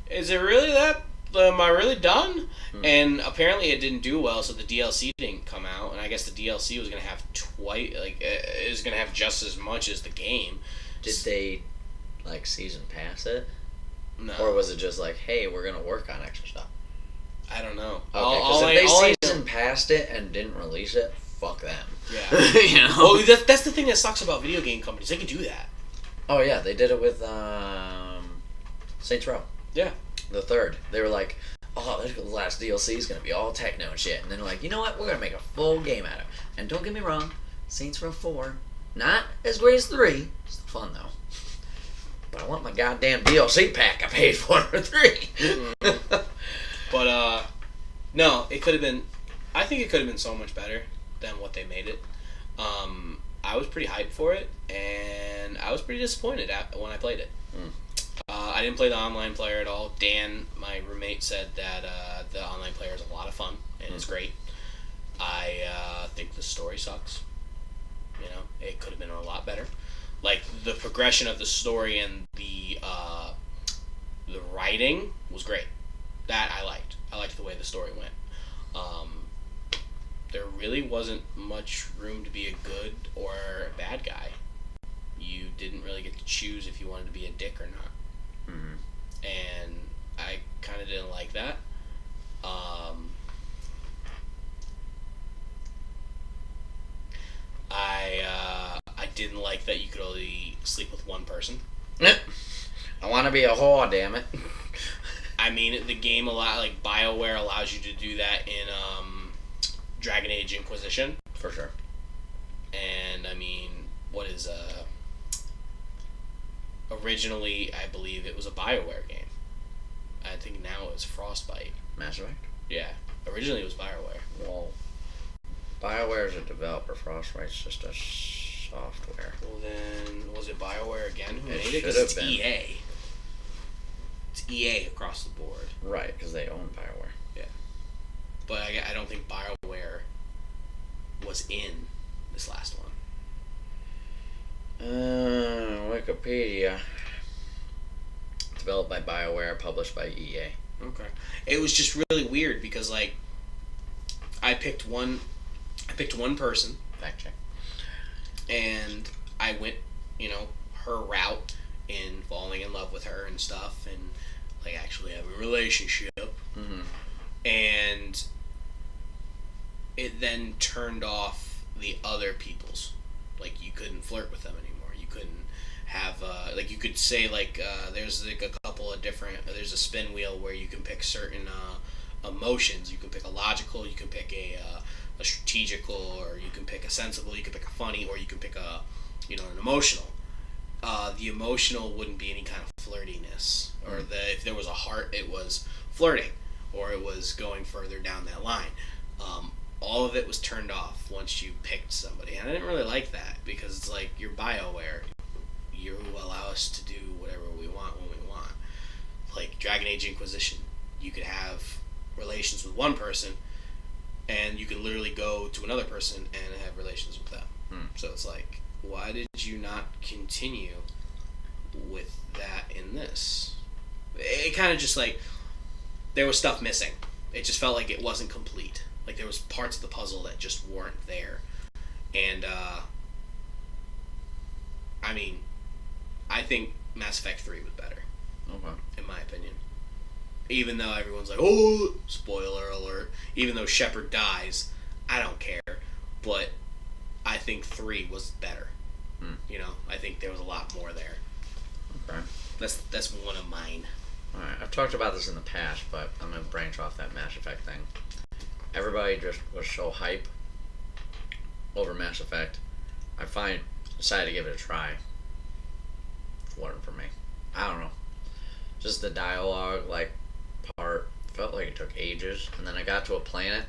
is it really that? Am I really done? And apparently it didn't do well, so the DLC didn't come out, and I guess the DLC was gonna have it was gonna have just as much as the game. Did they, like, season pass it? No. Or was it just like, hey, we're gonna work on extra stuff? I don't know. Okay, because if they season passed it and didn't release it, fuck them. Yeah. You know? Well, that's the thing that sucks about video game companies. They can do that. Oh, yeah, they did it with Saints Row. Yeah. The third. They were like, oh, the last DLC is going to be all techno and shit. And then they're like, you know what? We're going to make a full game out of it. And don't get me wrong, Saints Row 4, not as great as 3. It's fun, though. But I want my goddamn DLC pack I paid for 3. But, no, it could have been... I think it could have been so much better than what they made it. I was pretty hyped for it, and I was pretty disappointed when I played it. I didn't play the online player at all. Dan, my roommate, said that the online player is a lot of fun, and it's great. I think the story sucks. You know, it could have been a lot better. Like, the progression of the story and the writing was great. That I liked. I liked the way the story went. There really wasn't much room to be a good or a bad guy. You didn't really get to choose if you wanted to be a dick or not. And I kind of didn't like that. I didn't like that you could only sleep with one person. I want to be a whore, damn it. I mean, the game BioWare allows you to do that in Dragon Age Inquisition. For sure. And I mean, what is originally, I believe it was a BioWare game. I think now it's Frostbite. Mass Effect? Yeah. Originally it was BioWare. Well, BioWare is a developer. Frostbite's just a software. Well, then, was it BioWare again who made it? It Because should it's have been. EA. It's EA across the board. Right, because they own BioWare. Yeah. But I don't think BioWare was in this last one. Wikipedia. Developed by BioWare, published by EA. Okay. It was just really weird because, like, I picked one person. Fact check. And I went, her route in falling in love with her and stuff, and, like, actually have a relationship. And it then turned off the other people's. Like, you couldn't flirt with them anymore. You couldn't have, you could say, there's, like, a couple of different, there's a spin wheel where you can pick certain, emotions. You can pick a logical, you can pick a strategical, or you can pick a sensible, you can pick a funny, or you can pick a, an emotional. The emotional wouldn't be any kind of flirtiness, or if there was a heart, it was flirting, or it was going further down that line. All of it was turned off once you picked somebody, and I didn't really like that, because it's like, you're BioWare. You allow us to do whatever we want when we want. Like Dragon Age Inquisition, you could have relations with one person, and you could literally go to another person and have relations with them. So it's like, why did you not continue with that in this? It kind of just like, there was stuff missing. It just felt like it wasn't complete. Like, there was parts of the puzzle that just weren't there. And, I mean, I think Mass Effect 3 was better. Okay. In my opinion. Even though everyone's like, oh, spoiler alert. Even though Shepard dies, I don't care. But I think 3 was better. I think there was a lot more there. Okay. That's one of mine. Alright, I've talked about this in the past, but I'm going to branch off that Mass Effect thing. Everybody just was so hype over Mass Effect. I decided to give it a try. It wasn't for me. I don't know. Just the dialogue, part felt like it took ages, and then I got to a planet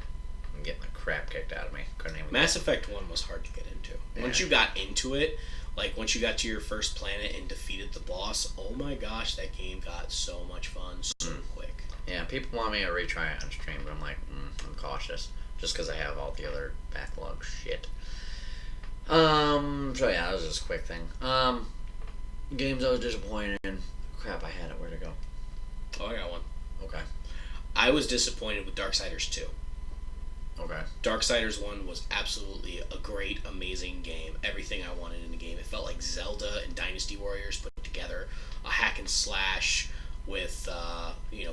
and getting the crap kicked out of me. Couldn't even Mass Effect 1 was hard to get into. Yeah. Once you got into it, Like, once you got to your first planet and defeated the boss, oh my gosh, that game got so much fun so quick. Yeah, people want me to retry it on stream, but I'm like, I'm cautious. Just because I have all the other backlog shit. So yeah, that was just a quick thing. Games I was disappointed in. Crap, I had it. Where'd it go? Oh, I got one. Okay. I was disappointed with Darksiders 2. Okay. Darksiders 1 was absolutely a great, amazing game. Everything I wanted in the game. It felt like Zelda and Dynasty Warriors put together. A hack and slash with,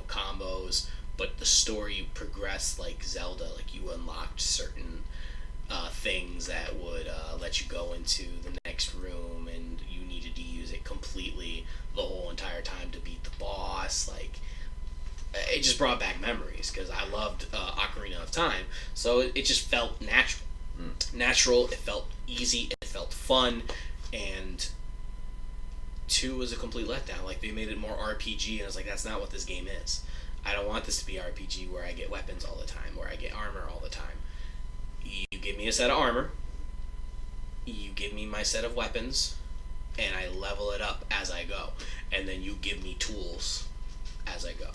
combos. But the story progressed like Zelda. Like, you unlocked certain things that would let you go into the next room, and you needed to use it completely the whole entire time to beat the boss. Like, it just brought back memories because I loved Ocarina of Time, so it just felt natural. Natural, it felt easy, it felt fun, and 2 was a complete letdown. Like, they made it more RPG, and I was like, that's not what this game is. I don't want this to be RPG where I get weapons all the time, where I get armor all the time. You give me a set of armor, you give me my set of weapons, and I level it up as I go. And then you give me tools as I go.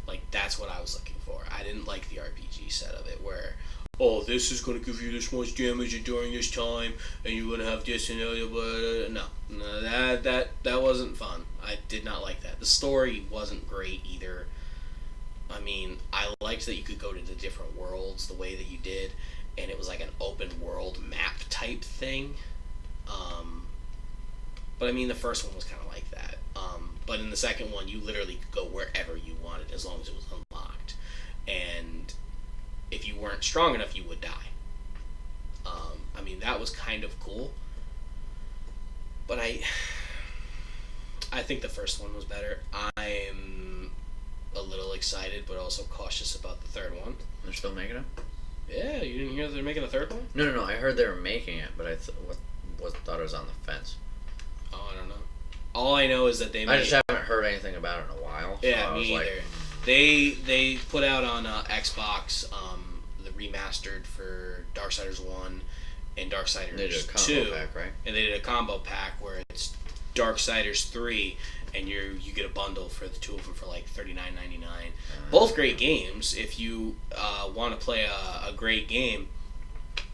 Like, that's what I was looking for. I didn't like the RPG set of it where, oh, this is going to give you this much damage during this time, and you're going to have this and blah, blah, blah. No, that wasn't fun. I did not like that. The story wasn't great either. I mean, I liked that you could go to the different worlds the way that you did, and it was like an open world map type thing. But I mean, the first one was kind of like that. But in the second one, you literally could go wherever you wanted as long as it was unlocked. And if you weren't strong enough, you would die. I mean, that was kind of cool. But I think the first one was better. I'm a little excited, but also cautious about the third one. They're still making it? Yeah, you didn't hear they're making a third one? No. I heard they were making it, but I thought it was on the fence. Oh, I don't know. All I know is that they. I just haven't heard anything about it in a while. So yeah, I was me either. They put out on Xbox the remastered for Darksiders 1 and Darksiders 2. They did a combo pack, right? And they did a combo pack where it's Darksiders 3, and you get a bundle for the two of them for like $39.99. Both great games. If you want to play a great game,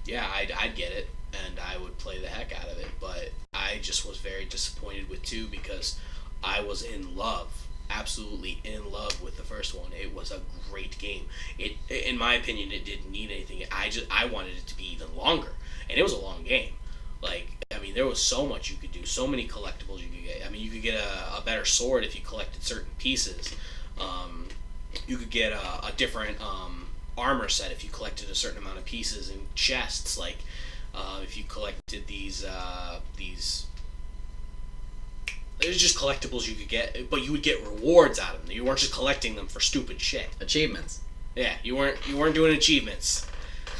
yeah, I'd get it, and I would play the heck out of it. But I just was very disappointed with 2 because I was in love, absolutely in love with the first one. It was a great game. It, in my opinion, it didn't need anything. I wanted it to be even longer, and it was a long game. Like, I mean, there was so much you could do, so many collectibles you could get. I mean, you could get a better sword if you collected certain pieces. You could get a different armor set if you collected a certain amount of pieces, and chests, like if you collected these there's just collectibles you could get, but you would get rewards out of them. You weren't just collecting them for stupid shit. Achievements. Yeah, you weren't doing achievements.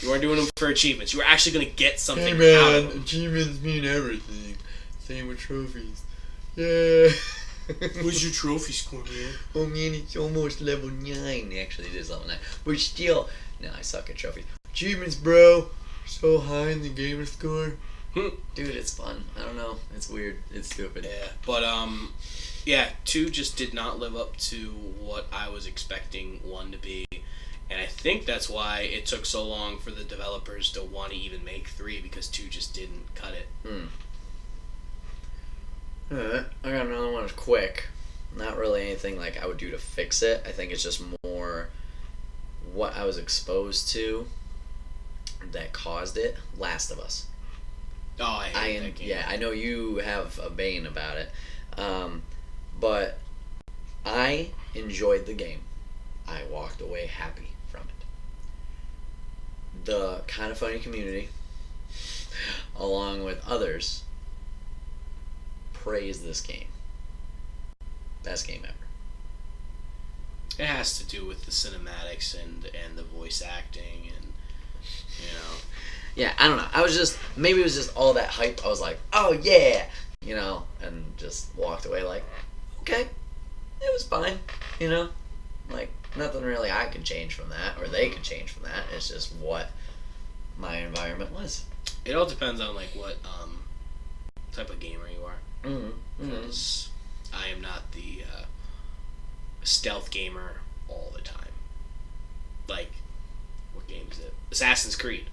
You weren't doing them for achievements. You were actually going to get something hey out man, of them. achievements mean everything. Same with trophies. Yeah. What's your trophy score, man? Oh man, it's almost level 9. Actually, it is level 9. But still, no, I suck at trophies. Achievements, bro. So high in the gamer score. Dude, it's fun. I don't know. It's weird. It's stupid. Yeah, but yeah, 2 just did not live up to what I was expecting 1 to be. And I think that's why it took so long for the developers to want to even make 3, because 2 just didn't cut it. Alright, I got another one that's quick. Not really anything like I would do to fix it. I think it's just more what I was exposed to that caused it. Last of Us. Oh, I hate that game. Yeah, I know you have a bane about it. But I enjoyed the game. I walked away happy from it. The Kind of Funny community, along with others, praise this game. Best game ever. It has to do with the cinematics and the voice acting and, you know. Yeah, I don't know. Maybe it was just all that hype. I was like, oh yeah, you know, and just walked away like, okay, it was fine, you know, like nothing really I could change from that, or they could change from that. It's just what my environment was. It all depends on like what type of gamer you are. Because I am not the stealth gamer all the time. Like, what game is it? Assassin's Creed.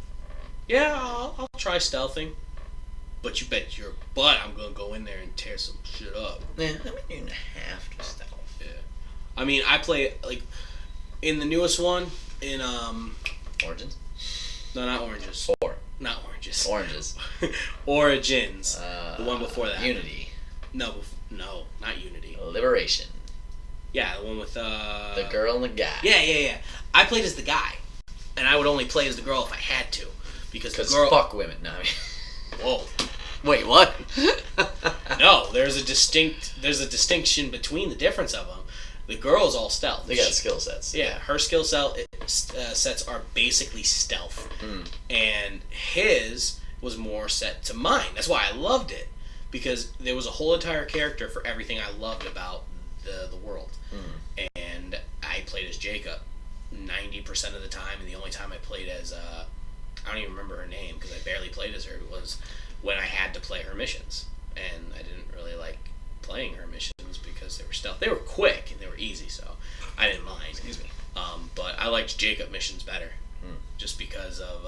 Yeah, I'll try stealthing. But you bet your butt I'm going to go in there and tear some shit up. Yeah, I mean, you don't have to stealth. Yeah. I mean, I play, like, in the newest one, in, Origins? No, not Oranges. 4. Not Oranges. Oranges. Origins. The one before that. Unity. No, not Unity. Liberation. Yeah, the one with, the girl and the guy. Yeah. I played as the guy. And I would only play as the girl if I had to. Because the girl... fuck women. No, I mean... Whoa. Wait, what? No, there's a distinction between the difference of them. The girl's all stealth. They got skill sets. Yeah, her skill sets are basically stealth. And his was more set to mine. That's why I loved it. Because there was a whole entire character for everything I loved about the world. And I played as Jacob 90% of the time, and the only time I played as... I don't even remember her name because I barely played as her. It was when I had to play her missions, and I didn't really like playing her missions because they were stealth. They were quick and they were easy, so I didn't mind. Excuse me. But I liked Jacob missions better, just because of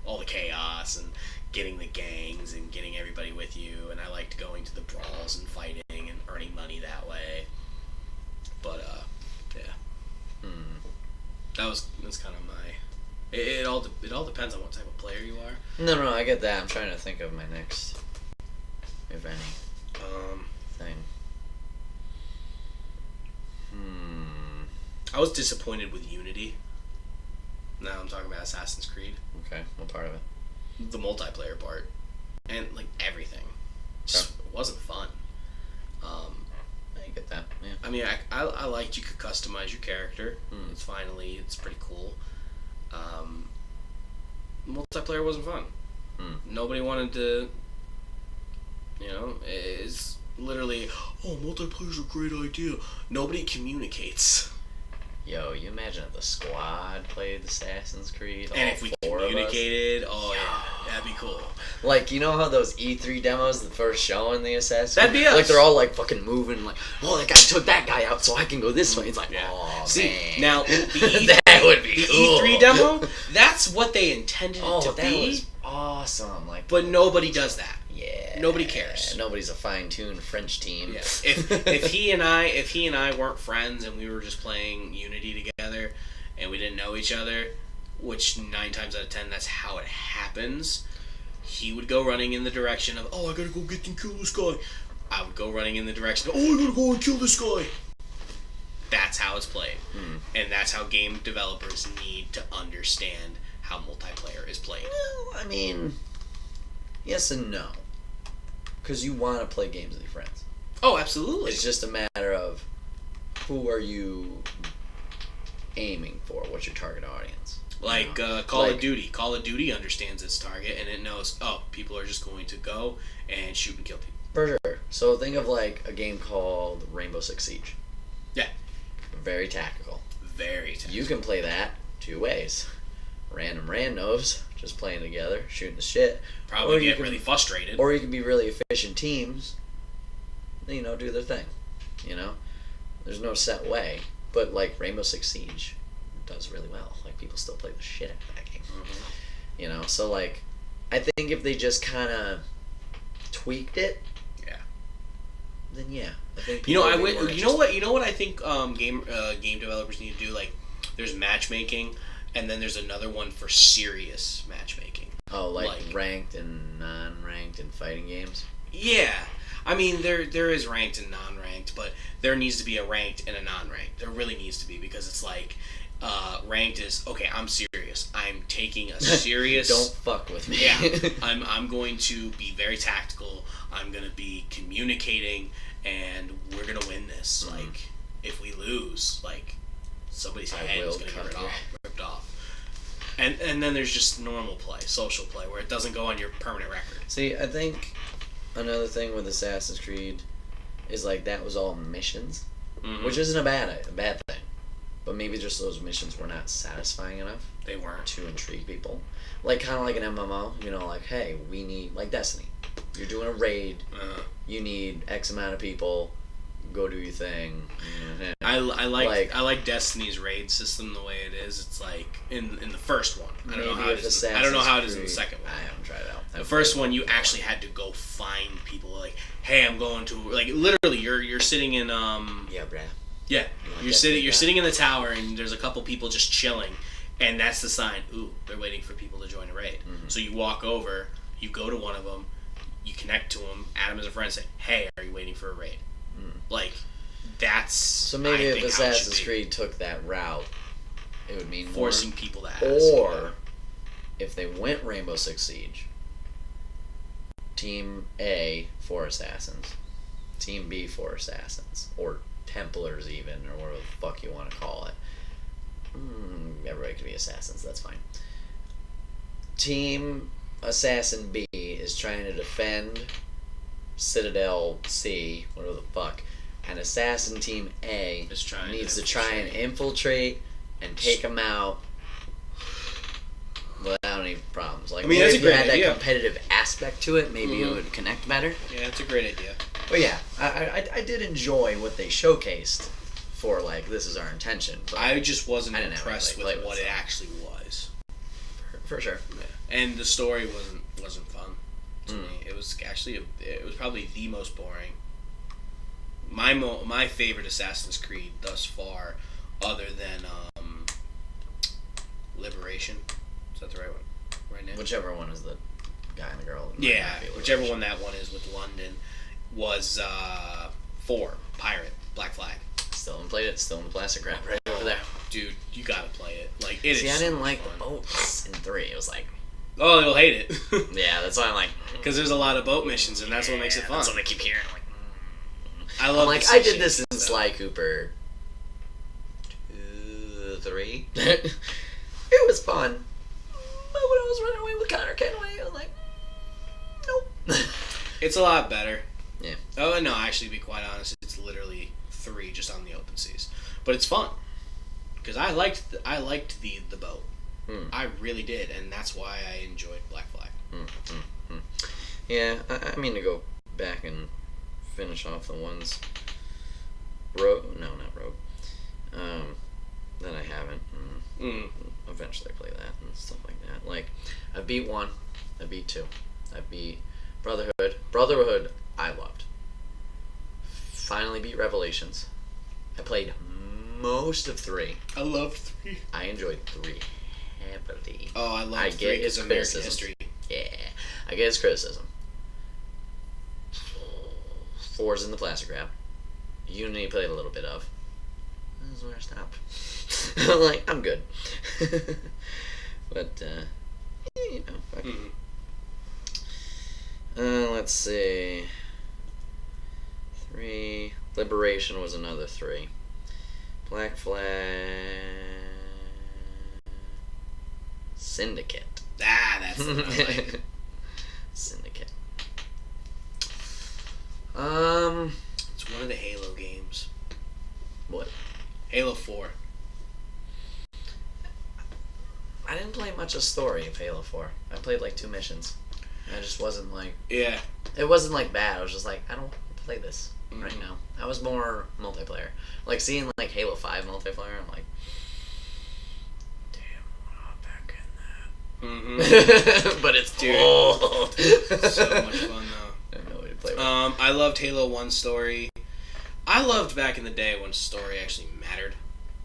all the chaos and getting the gangs and getting everybody with you. And I liked going to the brawls and fighting and earning money that way. But yeah, that's kind of my. It all depends on what type of player you are. No, I get that. I'm trying to think of my next, if any, thing. I was disappointed with Unity. Now I'm talking about Assassin's Creed. Okay, what part of it? The multiplayer part. And, like, everything. Just wasn't fun. I get that, yeah. I mean, I liked you could customize your character. It's pretty cool. Multiplayer wasn't fun. Nobody wanted to, it's literally, multiplayer's a great idea. Nobody communicates. Yo, you imagine if the squad played Assassin's Creed? And if we communicated, yeah, that'd be cool. Like, you know how those E3 demos, the first showing the Assassin's Creed? That'd be us. Like, they're all, like, fucking moving, like, that guy took that guy out, so I can go this way. It's like, See, man. now, that would be cool. The E3 demo, that's what they intended it to be. That was awesome. Like, but nobody does that. Yeah. Nobody cares. Nobody's a fine-tuned French team. Yeah. If he and I weren't friends and we were just playing Unity together and we didn't know each other, which 9 times out of 10 that's how it happens, he would go running in the direction of, I gotta go get and kill this guy. I would go running in the direction of, I gotta go and kill this guy. That's how it's played. And that's how game developers need to understand how multiplayer is played. Well, I mean, yes and no. Because you want to play games with your friends. Oh, absolutely. It's just a matter of who are you aiming for? What's your target audience? Like Call of Duty. Call of Duty understands its target, and it knows, people are just going to go and shoot and kill people. For sure. So think of like a game called Rainbow Six Siege. Yeah. Very tactical. Very tactical. You can play that 2 ways. Random randos just playing together, shooting the shit. Probably get really frustrated. Or you can be really efficient teams, do their thing. There's no set way. But like Rainbow Six Siege does really well. Like people still play the shit out of that game. So like I think if they just kind of tweaked it, then yeah, I think you know what I think game developers need to do, like there's matchmaking and then there's another one for serious matchmaking. Oh, like ranked and non-ranked in fighting games? Yeah. I mean, there is ranked and non-ranked, but there needs to be a ranked and a non-ranked. There really needs to be, because it's like, ranked is, okay, I'm serious. I'm taking a serious... Don't fuck with me. Yeah. I'm going to be very tactical. I'm going to be communicating, and we're going to win this. Like, if we lose, like, somebody's head is going to get ripped off. And then there's just normal play, social play, where it doesn't go on your permanent record. See, I think another thing with Assassin's Creed is like that was all missions, which isn't a bad thing, but maybe just those missions were not satisfying enough. They weren't to intrigue people, like kind of like an MMO. Like, hey, we need like Destiny. You're doing a raid. You need X amount of people. Go do your thing. I like Destiny's raid system the way it is. It's like in the first one. I don't know how it is. I don't know how it is in the second one. I haven't tried it out. The first one, you actually had to go find people. Like, hey, I'm going to literally. You're sitting in Yeah, bruh. Yeah, you're sitting in the tower, and there's a couple people just chilling, and that's the sign. Ooh, they're waiting for people to join a raid. Mm-hmm. So you walk over, you go to one of them, you connect to them, add them as a friend, say, "Hey, are you waiting for a raid?" Like, that's so maybe if Assassin's Creed took that route, it would mean forcing people to ask. Or if they went Rainbow Six Siege, Team A 4 assassins, Team B 4 assassins, or Templars even, or whatever the fuck you want to call it. Everybody could be assassins, that's fine. Team Assassin B is trying to defend Citadel C, whatever the fuck, and Assassin Team A needs to try and infiltrate and take them out without any problems. Like, that's if you had that competitive aspect to it, maybe it would connect better. Yeah, it's a great idea. But yeah, I did enjoy what they showcased for, like, this is our intention. But I just wasn't impressed with what it actually was. For sure. Yeah. And the story wasn't fun to me. It was actually it was probably the most boring. My favorite Assassin's Creed thus far, other than Liberation. Is that the right one? Right now? Whichever one is the guy and the girl. Yeah, whichever one that one is with London was 4 Pirate Black Flag. Still haven't played it. Still in the plastic wrap right over there. Dude, you gotta play it. Like, it See, is. I didn't like the boats in 3. It was like, oh, you'll hate it. Yeah, that's why I'm like, because there's a lot of boat missions, and that's what makes it fun. That's what I keep hearing. I'm like, I love. Like, I did this in Sly Cooper 2, 3. It was fun. But when I was running away with Connor Kenway, I was like, nope. It's a lot better. Yeah. Oh no, actually, to be quite honest, it's literally 3 just on the open seas, but it's fun because I liked the boat. I really did, and that's why I enjoyed Black Flag. Yeah, I mean to go back and finish off the ones. Rogue? No, not Rogue. That I haven't. Eventually play that and stuff like that. Like, I beat 1. I beat 2. I beat Brotherhood. Brotherhood, I loved. Finally beat Revelations. I played most of 3. I loved 3. I enjoyed 3 heavily. Oh, I loved 3 because of American history. Yeah, I get his criticism. 4's in the plastic wrap. Unity played a little bit of. This is where I stop. I'm like, I'm good. But, you know. Let's see. 3. Liberation was another 3. Black Flag. Syndicate. Ah, that's the one I like. Syndicate. It's one of the Halo games. What? Halo 4. I didn't play much of story of Halo 4. I played like 2 missions. I just wasn't like... Yeah. It wasn't like bad. I was just like, I don't play this right now. I was more multiplayer. Like seeing like Halo 5 multiplayer, I'm like, damn, I want to hop back in that. But it's old. So much fun though. I have no way to play with. I loved Halo 1 story. I loved back in the day when story actually mattered,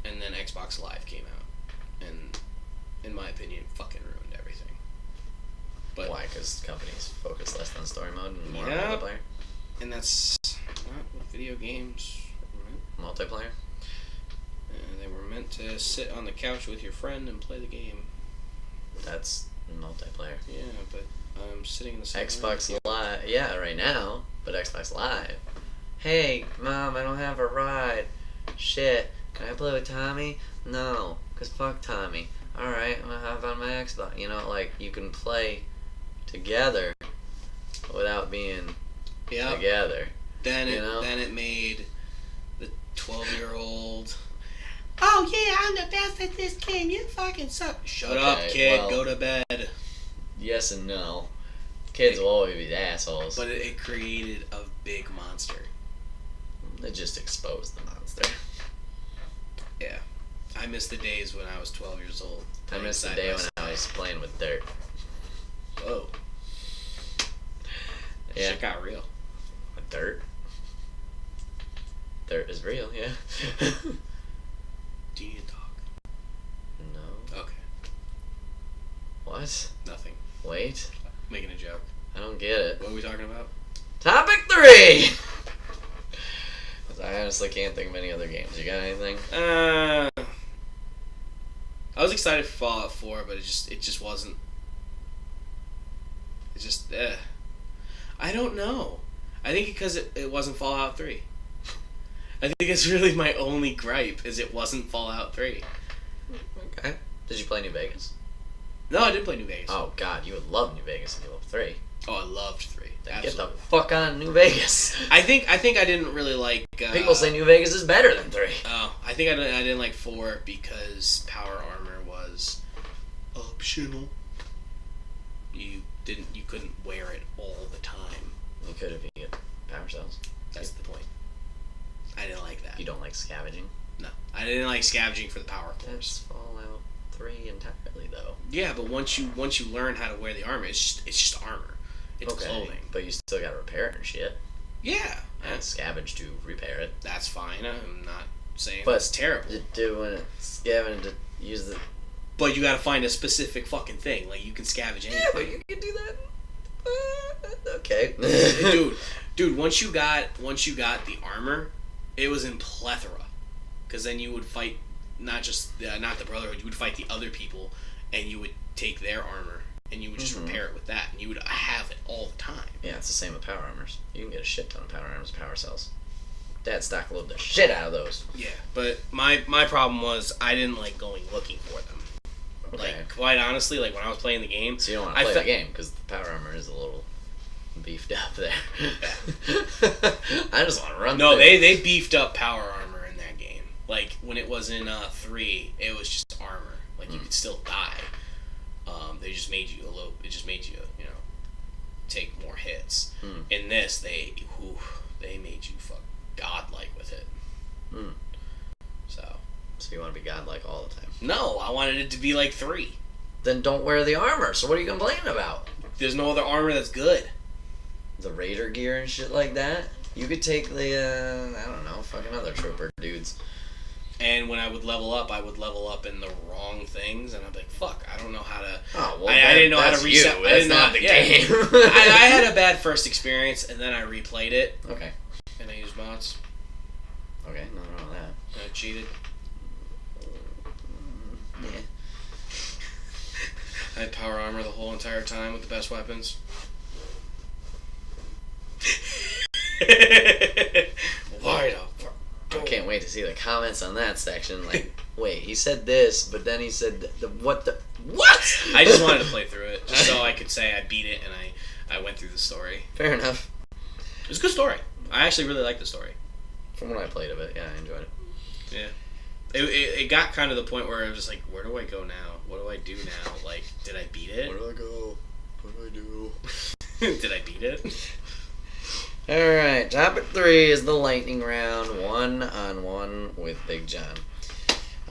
and then Xbox Live came out, and in my opinion, fucking ruined everything. But why? Because companies focus less on story mode and more on multiplayer. And that's not what video games were meant. Multiplayer. And they were meant to sit on the couch with your friend and play the game. That's multiplayer. Yeah, but I'm sitting in the same Xbox room. Live. Yeah, right now, but Xbox Live. Hey, Mom, I don't have a ride. Shit, can I play with Tommy? No, because fuck Tommy. Alright, I'm going to hop on my Xbox. You know, like, you can play together without being together. Then it made the 12-year-old, oh yeah, I'm the best at this game, you fucking suck. Shut up, kid, go to bed. Yes and no. Kids will always be assholes. But it created a big monster. It just exposed the monster. Yeah. I miss the days when I was 12 years old. I miss the day when I was playing with dirt. Whoa. Yeah. Shit got real. With dirt? Dirt is real, yeah. Do you need to talk? No. Okay. What? Nothing. Wait. Making a joke. I don't get it. What are we talking about? Topic 3! I honestly can't think of any other games. You got anything? I was excited for Fallout 4, but it just wasn't. It just, I don't know. I think because it wasn't Fallout 3. I think it's really my only gripe is it wasn't Fallout 3. Okay. Did you play New Vegas? No, I did play New Vegas. Oh God, you would love New Vegas if you loved 3. Oh, I loved 3. Then Absolutely. get the fuck on New Vegas. I think I didn't really like. People say New Vegas is better than 3. Oh, I think I didn't like 4 because power armor was optional. You couldn't wear it all the time. You could if you get power cells. That's the point. I didn't like that. You don't like scavenging? No, I didn't like scavenging for the power That's cores. Fallout 3 entirely, though. Yeah, but once you learn how to wear the armor, it's just armor. It's clothing. But you still gotta repair it and shit. Yeah, And scavenge to repair it. that's fine. I'm not saying But it's terrible. You do when it's scavenge to use the. But you gotta find a specific fucking thing. Like, you can scavenge anything. Yeah, but you can do that. Okay. Dude, once you got the armor, it was in plethora. Because then you would fight not the Brotherhood, you would fight the other people, and you would take their armor, and you would just repair it with that, and you would have it all the time. Yeah, it's the same with power armors. You can get a shit ton of power armors and power cells. Dad stockloaded the shit out of those. Yeah, but my problem was I didn't like going looking for them. Okay. Like, quite honestly, like when I was playing the game, So you don't want to play the game because the power armor is a little beefed up there. I just want to run. No, through. they beefed up power armor in that game. Like when it was in 3, it was just armor. Like you could still die. They just made you take more hits. In this, they made you fuck godlike with it. So you want to be godlike all the time. No, I wanted it to be like 3. Then don't wear the armor. So what are you complaining about? There's no other armor that's good. The Raider gear and shit like that. You could take the I don't know, fucking other trooper dudes. And when I would level up in the wrong things, and I'd be like, "Fuck, I don't know how to." Oh well, I didn't know how to reset. I didn't know how to game. I had a bad first experience, and then I replayed it. Okay. And I used mods. Okay, nothing wrong with that. And I cheated. Yeah. I had power armor the whole entire time with the best weapons. Why the fuck? I can't wait to see the comments on that section. Like, wait, he said this, but then he said what? I just wanted to play through it, just so I could say I beat it and I went through the story. Fair enough. It was a good story. I actually really liked the story. From what I played of it, yeah, I enjoyed it. Yeah. It got kind of the point where I was just like, where do I go now? What do I do now? Like, did I beat it? Where do I go? What do I do? Did I beat it? Alright, topic 3 is the lightning round, 1-on-1 with Big John.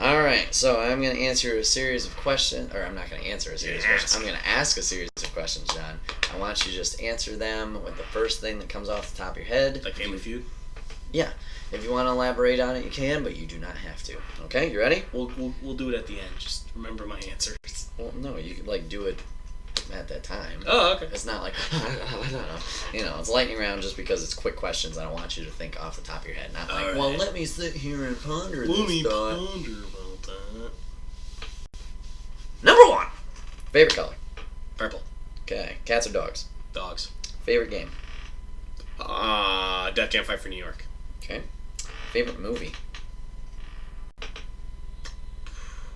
Alright, so I'm going to answer a series of questions, or I'm not going to answer a series of questions, I'm going to ask a series of questions, John. I want you to just answer them with the first thing that comes off the top of your head. Like Family Feud? Yeah. If you want to elaborate on it, you can, but you do not have to. Okay, you ready? We'll do it at the end. Just remember my answers. Well, no, you could, like, do it at that time. Oh, okay. It's not like, I don't know. You know, it's lightning round just because it's quick questions. I don't want you to think off the top of your head. Not like, well, let me sit here and ponder this thought. Ponder about that. Number 1. Favorite color? Purple. Okay. Cats or dogs? Dogs. Favorite game? Def Jam Fight for New York. Okay. Favorite movie?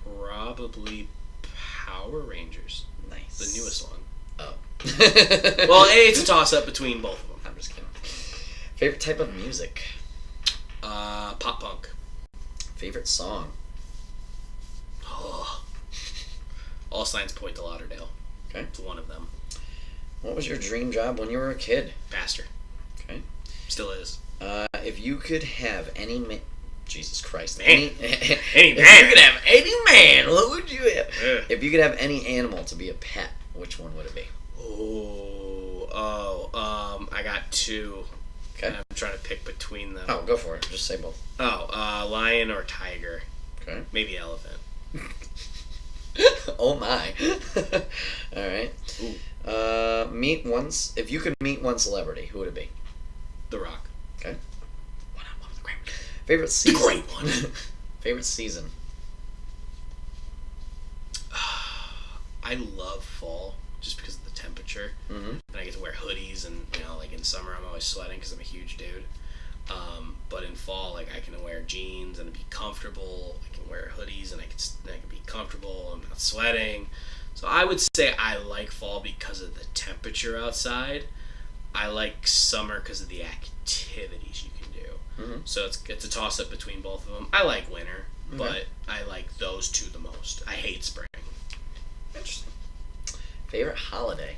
Probably Power Rangers. Nice. The newest one. Oh. Well, it's a toss-up between both of them. I'm just kidding. Favorite type of music? Pop punk. Favorite song? Oh. All Signs Point to Lauderdale. Okay. It's one of them. What was your dream job when you were a kid? Pastor. Okay. Still is. If you could have any Jesus Christ. Man. Any man. If you could have any man, what would you have? Yeah. If you could have any animal to be a pet, which one would it be? I got two. Okay. I'm trying to pick between them. Oh, go for it. Just say both. Lion or tiger. Okay. Maybe elephant. Oh my. All right. Ooh. If you could meet one celebrity, who would it be? The Rock. Okay. Favorite season? The great one. Favorite season? I love fall just because of the temperature. Mm-hmm. And I get to wear hoodies, and like in summer I'm always sweating because I'm a huge dude. But in fall, like, I can wear jeans and be comfortable. I can wear hoodies and I can be comfortable. I'm not sweating. So I would say I like fall because of the temperature outside. I like summer because of the activities you can do. Mm-hmm. So it's a toss up between both of them. I like winter, Okay. but I like those two the most. I hate spring. Interesting. Favorite holiday?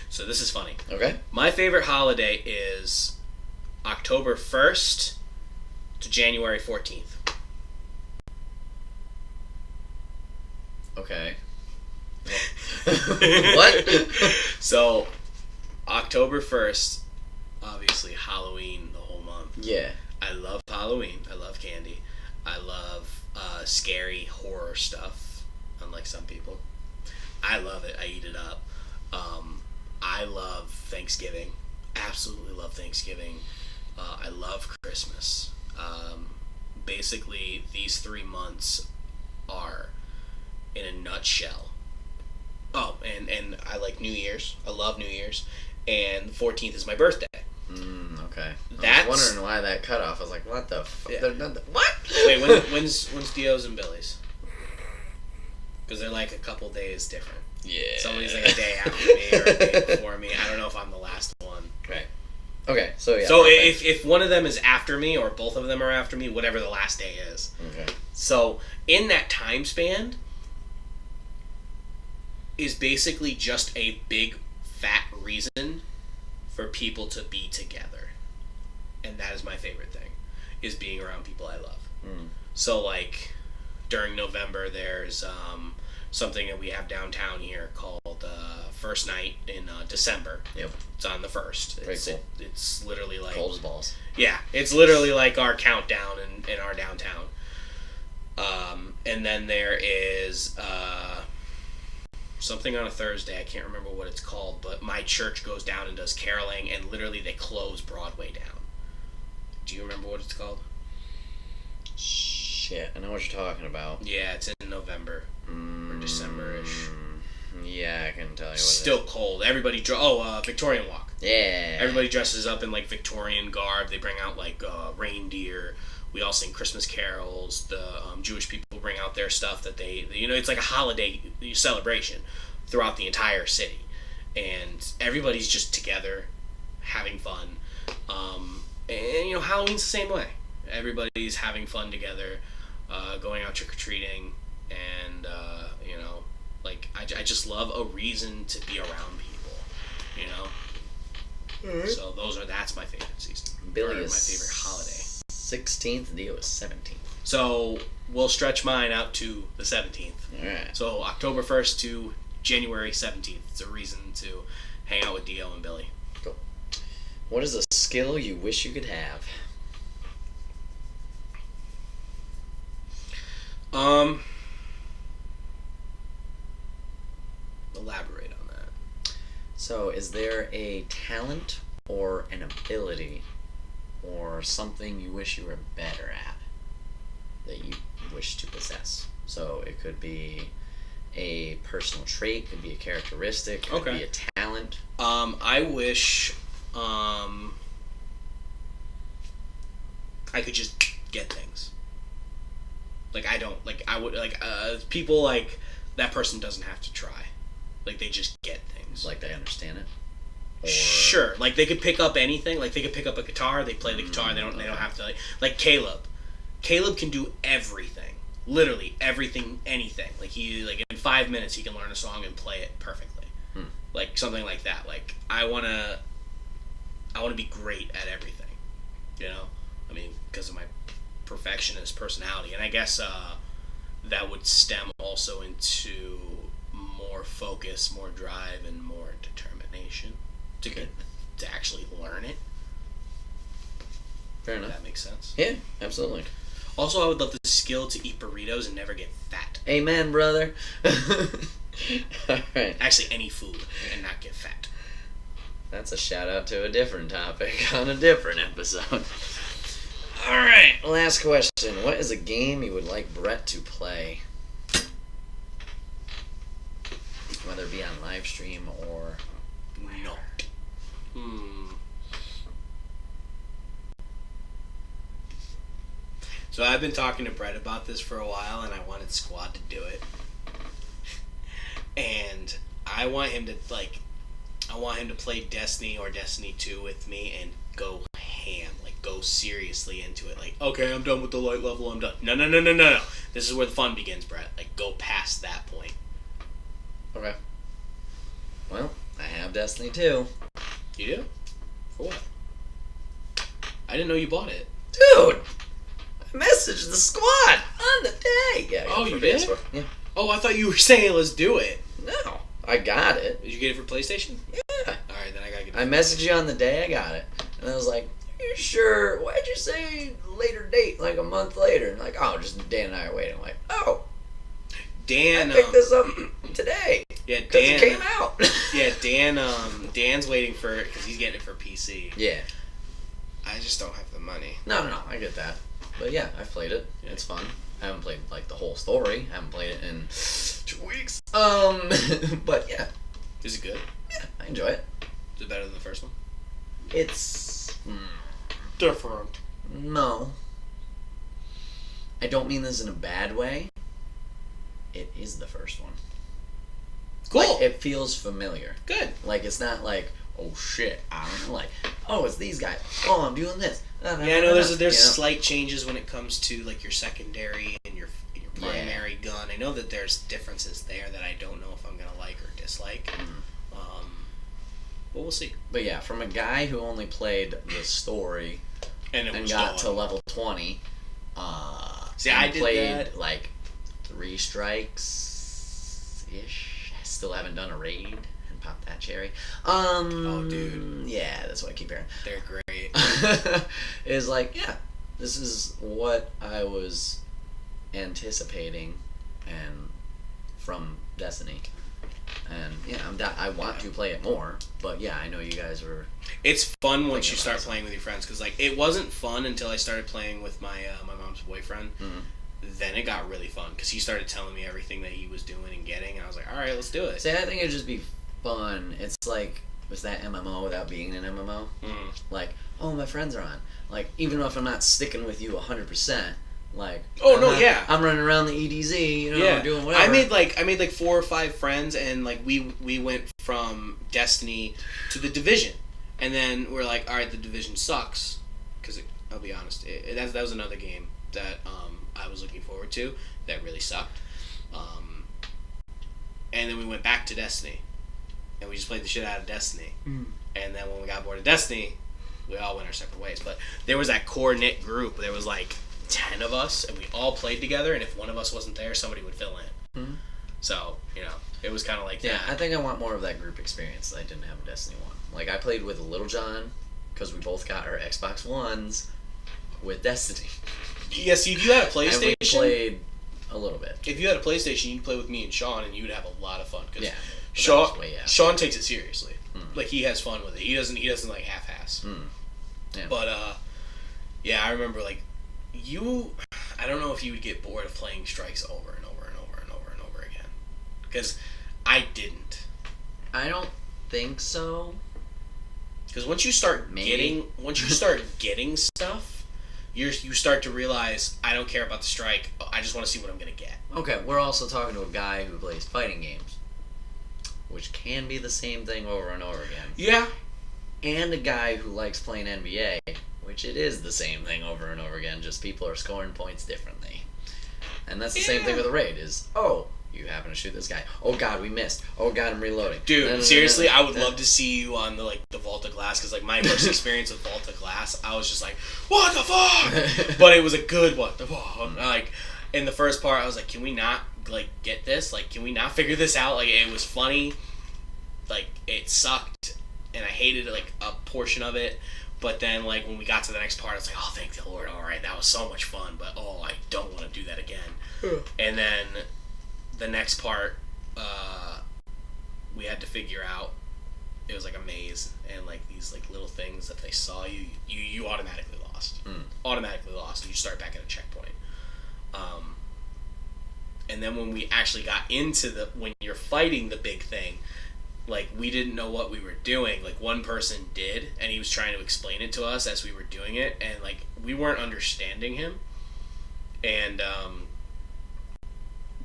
So this is funny. Okay. My favorite holiday is October 1st to January 14th. Okay. What? So, October 1st, obviously Halloween the whole month. Yeah. I love Halloween. I love candy. I love scary horror stuff, unlike some people. I love it. I eat it up. I love Thanksgiving. Absolutely love Thanksgiving. I love Christmas. Basically, these 3 months are, in a nutshell. Oh, and I like New Year's. I love New Year's. And the 14th is my birthday. Okay. That's... I was wondering why that cut off. I was like, what the fuck? Yeah. What? Wait, when's Dio's and Billy's? Because they're like a couple days different. Yeah. Somebody's like a day after me or a day before me. I don't know if I'm the last one. Right. Okay, so yeah. So if one of them is after me or both of them are after me, whatever the last day is. Okay. So in that time span is basically just a big fat reason for people to be together. And that is my favorite thing, is being around people I love. Mm. So like during November there's something that we have downtown here called First Night in December. Yep. It's on the 1st. Very cool. It's literally like... Cold as balls. Yeah, it's literally like our countdown in our downtown. And then there is something on a Thursday, I can't remember what it's called, but my church goes down and does caroling, and literally they close Broadway down. Do you remember what it's called? Shit, I know what you're talking about. Yeah, it's in November or December-ish. Yeah, I can tell you what Still it is. cold. Everybody... Victorian Walk. Yeah. Everybody dresses up in like Victorian garb. They bring out like reindeer. We all sing Christmas carols. The Jewish people bring out their stuff that they it's like a holiday celebration throughout the entire city, and everybody's just together, having fun. And Halloween's the same way. Everybody's having fun together, going out trick or treating, and like I just love a reason to be around people. Alright. So that's my favorite season. Billy or is my favorite holiday. 16th, Dio is 17th. So we'll stretch mine out to the 17th. Alright. So October 1st to January 17th. It's a reason to hang out with Dio and Billy. Cool. What is a skill you wish you could have? Elaborate on that. So, is there a talent or an ability or something you wish you were better at that you wish to possess? So, it could be a personal trait, could be a characteristic, could be a talent. I wish I could just get things. Like I don't like I would like people like that person doesn't have to try. Like they just get things. Like they understand it. Or... Sure, like they could pick up anything. Like they could pick up a guitar. They play the guitar. They don't have to like Caleb. Caleb can do everything. Literally everything, anything. Like he in 5 minutes he can learn a song and play it perfectly. Like something like that. Like I wanna be great at everything. You know, I mean, because of my perfectionist personality, and I guess that would stem also into more focus, more drive, and more determination to actually learn it. Fair enough. That makes sense. Yeah, absolutely. Also, I would love the skill to eat burritos and never get fat. Amen, brother. All right. Actually, any food and not get fat. That's a shout out to a different topic on a different episode. All right, last question. What is a game you would like Brett to play? Whether it be on live stream or no. So I've been talking to Brett about this for a while, and I wanted Squad to do it. And I want him to play Destiny or Destiny 2 with me and go ham, like go seriously into it. Like, okay, I'm done with the light level, I'm done. No. This is where the fun begins, Brett. Like, go past that point. Okay. Well, I have Destiny 2. You do? For what? I didn't know you bought it. Dude! I messaged the squad on the day. Yeah, oh, you did? PS4. Yeah. Oh, I thought you were saying let's do it. No, I got it. Did you get it for PlayStation? Yeah. Alright, then I gotta get it. I messaged you on the day I got it. And I was like, are you sure? Why'd you say later date, like a month later? And like, oh, just Dan and I are waiting. I'm like, oh. Dan, I picked this up today. Yeah, Dan. It came out. Yeah, Dan's waiting for it because he's getting it for PC. Yeah. I just don't have the money. No, I get that. But yeah, I've played it. Yeah. It's fun. I haven't played like the whole story. I haven't played it in 2 weeks. But yeah. Is it good? Yeah, I enjoy it. Is it better than the first one? It's different. No. I don't mean this in a bad way. It is the first one. Cool. Like, it feels familiar. Good. Like, it's not like, oh shit, I don't know. Like, oh, it's these guys. Oh, I'm doing this. Yeah, I know there's slight changes when it comes to like your secondary and your primary gun. I know that there's differences there that I don't know if I'm gonna like or dislike. Mm-hmm. But we'll see. But yeah, from a guy who only played the story and got to level 20, I played that. like 3 strikes ish. Still haven't done a raid and popped that cherry. Oh, dude. Yeah, that's what I keep hearing. They're great. Is like, yeah, this is what I was anticipating, and from Destiny. And yeah, I want to play it more, but yeah, I know you guys were. It's fun once you start playing with your friends, because like it wasn't fun until I started playing with my my mom's boyfriend. Mm-hmm. Then it got really fun because he started telling me everything that he was doing and getting, and I was like, all right, let's do it. See, I think it'd just be fun. It's like, was that MMO without being an MMO? Mm-hmm. Like, oh, my friends are on. Like, even if I'm not sticking with you 100%. Like, I'm running around the EDZ, you know, yeah. doing whatever. I made like 4 or 5 friends, and like we went from Destiny to the Division, and then we're like, all right, the Division sucks, because I'll be honest, that was another game that I was looking forward to that really sucked, and then we went back to Destiny, and we just played the shit out of Destiny, and then when we got bored of Destiny, we all went our separate ways. But there was that core knit group. There was like 10 of us, and we all played together, and if one of us wasn't there, somebody would fill in. Mm-hmm. So, you know, it was kind of like that. Yeah, I think I want more of that group experience that I didn't have in Destiny 1. Like, I played with Little John, because we both got our Xbox Ones with Destiny. Yes, if you had a PlayStation... And we played a little bit. If you had a PlayStation, you'd play with me and Sean, and you'd have a lot of fun. Cause yeah. Sean takes it seriously. Like, he has fun with it. He doesn't like, half-ass. Yeah. But, yeah, I remember, like, I don't know if you would get bored of playing Strikes over and over and over and over and over again. Because I didn't. I don't think so. Because once you start getting stuff, you start to realize, I don't care about the strike, I just want to see what I'm going to get. Okay, we're also talking to a guy who plays fighting games, which can be the same thing over and over again. Yeah. And a guy who likes playing NBA, which it is the same thing over and over again, just people are scoring points differently. And that's the same thing with a raid, is, oh, You happen to shoot this guy. Oh God, we missed. Oh God, I'm reloading. Dude, seriously, I would love to see you on the Vault of Glass, because like my first experience with Vault of Glass, I was just like, what the fuck? But it was a good what the fuck. Like in the first part, I was like, can we not like get this? Like, can we not figure this out? Like, it was funny. Like, it sucked, and I hated like a portion of it. But then, like, when we got to the next part, I was like, oh, thank the Lord, all right, that was so much fun, but oh, I don't want to do that again. And then the next part, we had to figure out. It was like a maze, and like these like little things that they saw you automatically lost. Automatically lost, and you start back at a checkpoint. And then when we actually got into when you're fighting the big thing, like, we didn't know what we were doing. Like, one person did, and he was trying to explain it to us as we were doing it, and like, we weren't understanding him. And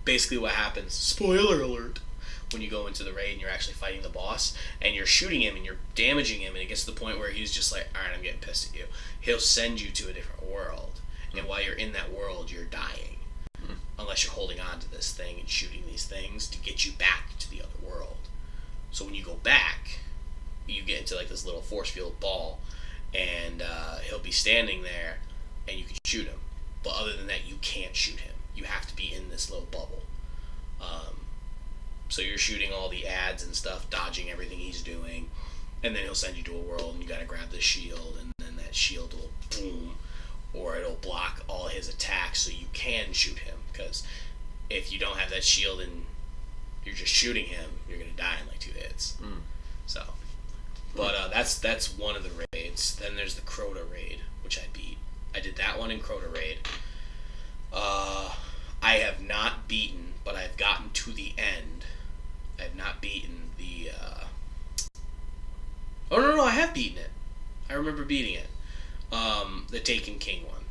basically what happens, spoiler alert, when you go into the raid and you're actually fighting the boss, and you're shooting him and you're damaging him, and it gets to the point where he's just like, alright, I'm getting pissed at you. He'll send you to a different world, and while you're in that world, you're dying. Unless you're holding on to this thing and shooting these things to get you back to the other world. So when you go back, you get into like this little force field ball, and he'll be standing there, and you can shoot him. But other than that, you can't shoot him. You have to be in this little bubble. So you're shooting all the ads and stuff, dodging everything he's doing, and then he'll send you to a world, and you gotta grab the shield, and then that shield will boom, or it'll block all his attacks so you can shoot him. Because if you don't have that shield and you're just shooting him, you're gonna die in like 2 hits. So, but that's one of the raids. Then there's the Crota raid, which I beat. I did that one in Crota raid. I have not beaten, but I've gotten to the end. I have not beaten the. Oh no, I have beaten it. I remember beating it. The Taken King one.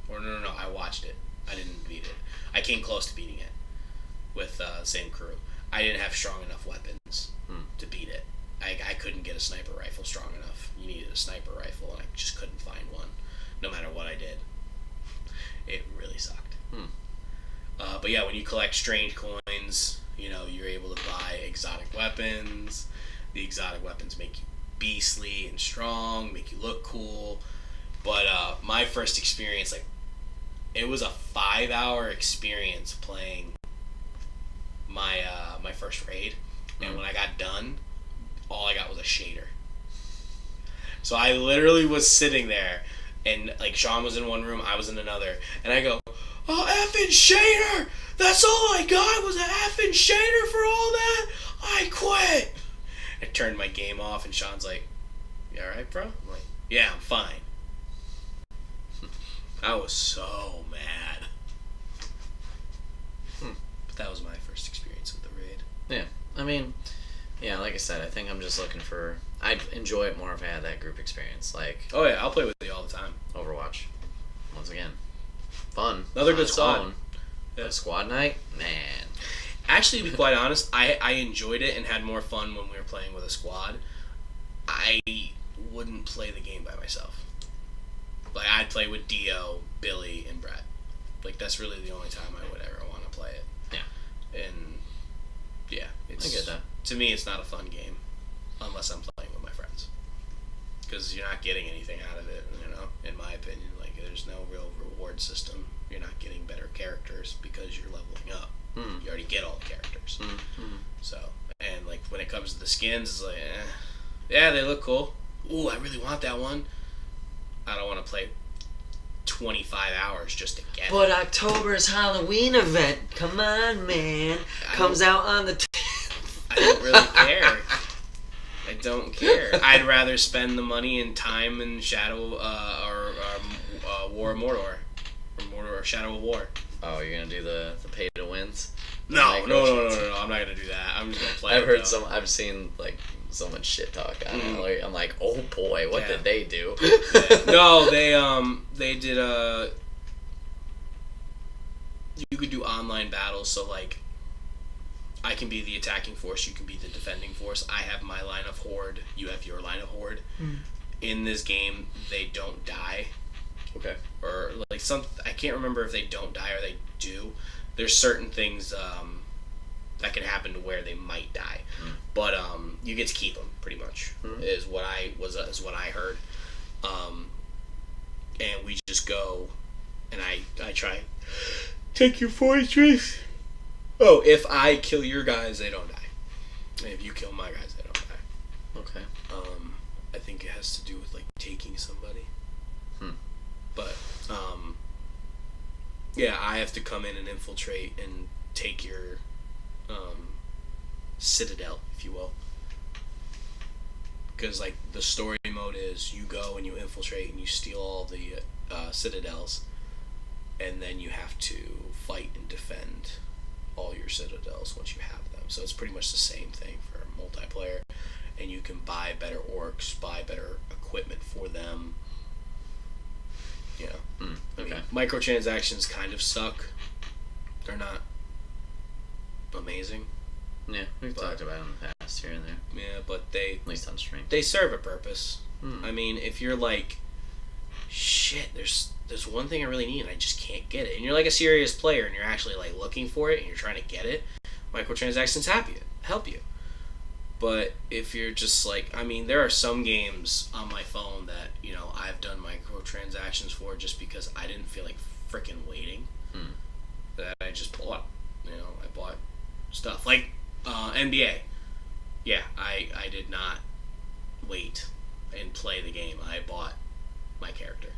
Or no, I watched it. I didn't beat it. I came close to beating it with the same crew. I didn't have strong enough weapons to beat it. I couldn't get a sniper rifle strong enough. You needed a sniper rifle, and I just couldn't find one, no matter what I did. It really sucked. But yeah, when you collect strange coins, you know, you're able to buy exotic weapons. The exotic weapons make you beastly and strong, make you look cool. But my first experience, like, it was a 5-hour experience playing my my first raid, and when I got done, all I got was a shader. So I literally was sitting there, and like Sean was in one room, I was in another, and I go, "Oh, effing shader! That's all I got was an effing shader for all that. I quit." I turned my game off, and Sean's like, "You all right, bro?" I'm like, "Yeah, I'm fine." I was so mad. But that was my first experience with the raid. Yeah, I mean, yeah, like I said, I think I'm just looking for. I'd enjoy it more if I had that group experience. Like, oh yeah, I'll play with you all the time. Overwatch, once again, fun. Another good squad. Yeah. Squad night, man. Actually, to be quite honest, I enjoyed it and had more fun when we were playing with a squad. I wouldn't play the game by myself. Like, I'd play with Dio, Billy, and Bret. Like, that's really the only time I would ever want to play it. Yeah. And, yeah. I get that. To me, it's not a fun game unless I'm playing with my friends. Because you're not getting anything out of it, you know, in my opinion. Like, there's no real reward system. You're not getting better characters because you're leveling up. You already get all the characters. So, and, like, when it comes to the skins, it's like, yeah, they look cool. Ooh, I really want that one. I don't want to play 25 hours just to get it. But October's Halloween event, come on, man, comes out on the 10th. I don't really care. I don't care. I'd rather spend the money and time in Shadow or War of Mordor. Or Shadow of War. Oh, you're going to do the pay to wins? No, I'm not going to do that. I'm just going to play I've seen, like, so much shit talk on it. Like, I'm like, oh boy, what did they do? No, they did you could do online battles, so like I can be the attacking force, you can be the defending force. I have my line of horde, you have your line of horde. In this game, they don't die. Okay. Or like I can't remember if they don't die or they do. there's certain things that can happen to where they might die, but you get to keep them pretty much. Is what I heard, and we just go, and I try take your fortress. Oh, if I kill your guys, they don't die. And if you kill my guys, they don't die. Okay. I think it has to do with like taking somebody. But yeah, I have to come in and infiltrate and take your citadel, if you will. Because like the story mode is you go and you infiltrate and you steal all the citadels, and then you have to fight and defend all your citadels once you have them. So it's pretty much the same thing for multiplayer, and you can buy better orcs, buy better equipment for them. You know, okay. I mean, microtransactions kind of suck. They're not amazing. Yeah, we've talked about it in the past here and there. Yeah, but they At least on stream. they serve a purpose. I mean, if you're like, shit, there's one thing I really need and I just can't get it, and you're like a serious player and you're actually like looking for it and you're trying to get it, microtransactions help you. But if you're just like, I mean, there are some games on my phone that, you know, I've done microtransactions for just because I didn't feel like freaking waiting. That I just bought. You know, I bought stuff. Like NBA. Yeah, I did not wait and play the game. I bought my character.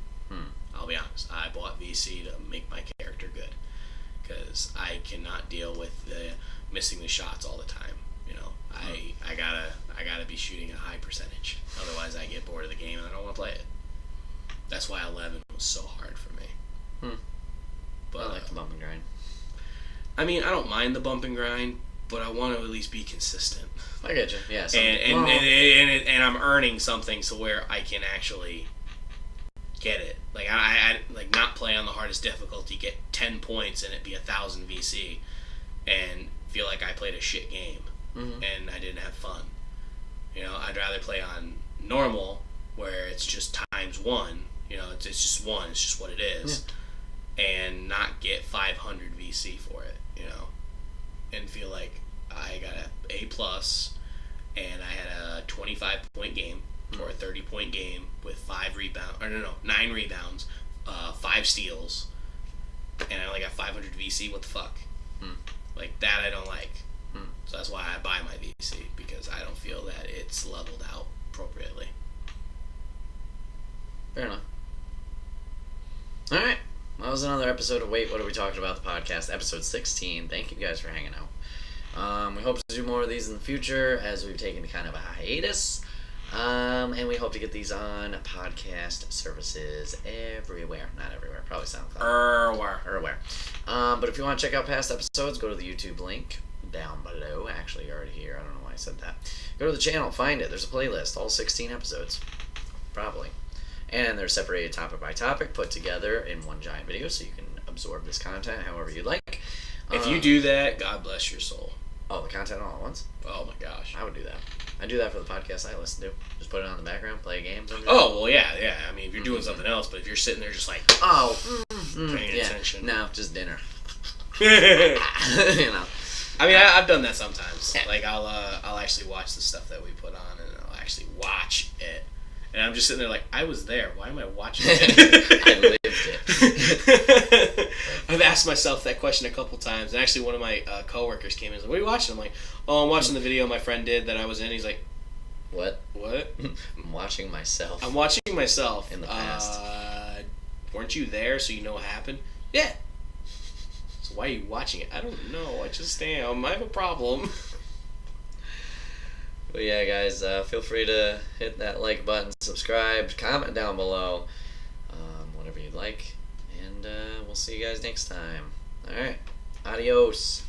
I'll be honest. I bought VC to make my character good. Because I cannot deal with the missing the shots all the time. You know, I gotta be shooting a high percentage. Otherwise, I get bored of the game and I don't want to play it. That's why 11 was so hard for me. But I like the bump and grind. I mean, I don't mind the bump and grind, but I want to at least be consistent. I get you. Yeah. And I'm earning something so where I can actually get it. Like I like not play on the hardest difficulty, get 10 points and it be 1,000 VC, and feel like I played a shit game and I didn't have fun. You know, I'd rather play on normal where it's just ×1. You know, it's just one. It's just what it is, and not get 500 VC for it. You know, and feel like I got a A+, and I had a 25-point game or a 30-point game with 9 rebounds, 5 steals, and I only got 500 VC. What the fuck? Like that, I don't like. So that's why I buy my VC, because I don't feel that it's leveled out appropriately. Fair enough. All right. That was another episode of Wait, What Are We Talking About? The podcast, episode 16. Thank you guys for hanging out. We hope to do more of these in the future as we've taken kind of a hiatus. And we hope to get these on podcast services everywhere. Not everywhere. Probably SoundCloud. Everywhere. But if you want to check out past episodes, go to the YouTube link down below. Actually, you're already here. I don't know why I said that. Go to the channel. Find it. There's a playlist. All 16 episodes. Probably. And they're separated topic by topic, put together in one giant video so you can absorb this content however you like. If you do that, God bless your soul. Oh, the content all at once? Oh my gosh. I would do that. I do that for the podcast I listen to. Just put it on in the background, play a game. Oh, well, yeah. I mean, if you're doing something else, but if you're sitting there just like, paying attention. No, just dinner. You know. I mean, I've done that sometimes. Like, I'll actually watch the stuff that we put on, and I'll actually watch it. And I'm just sitting there like, I was there. Why am I watching it? I lived it. I've asked myself that question a couple times. And actually, one of my coworkers came in and was like, what are you watching? I'm like, oh, I'm watching the video my friend did that I was in. He's like, What? I'm watching myself. I'm watching myself. In the past. Weren't you there so you know what happened? Yeah. So why are you watching it? I don't know. I just am. I have a problem. But yeah, guys, feel free to hit that like button, subscribe, comment down below, whatever you'd like, and we'll see you guys next time. All right, adios.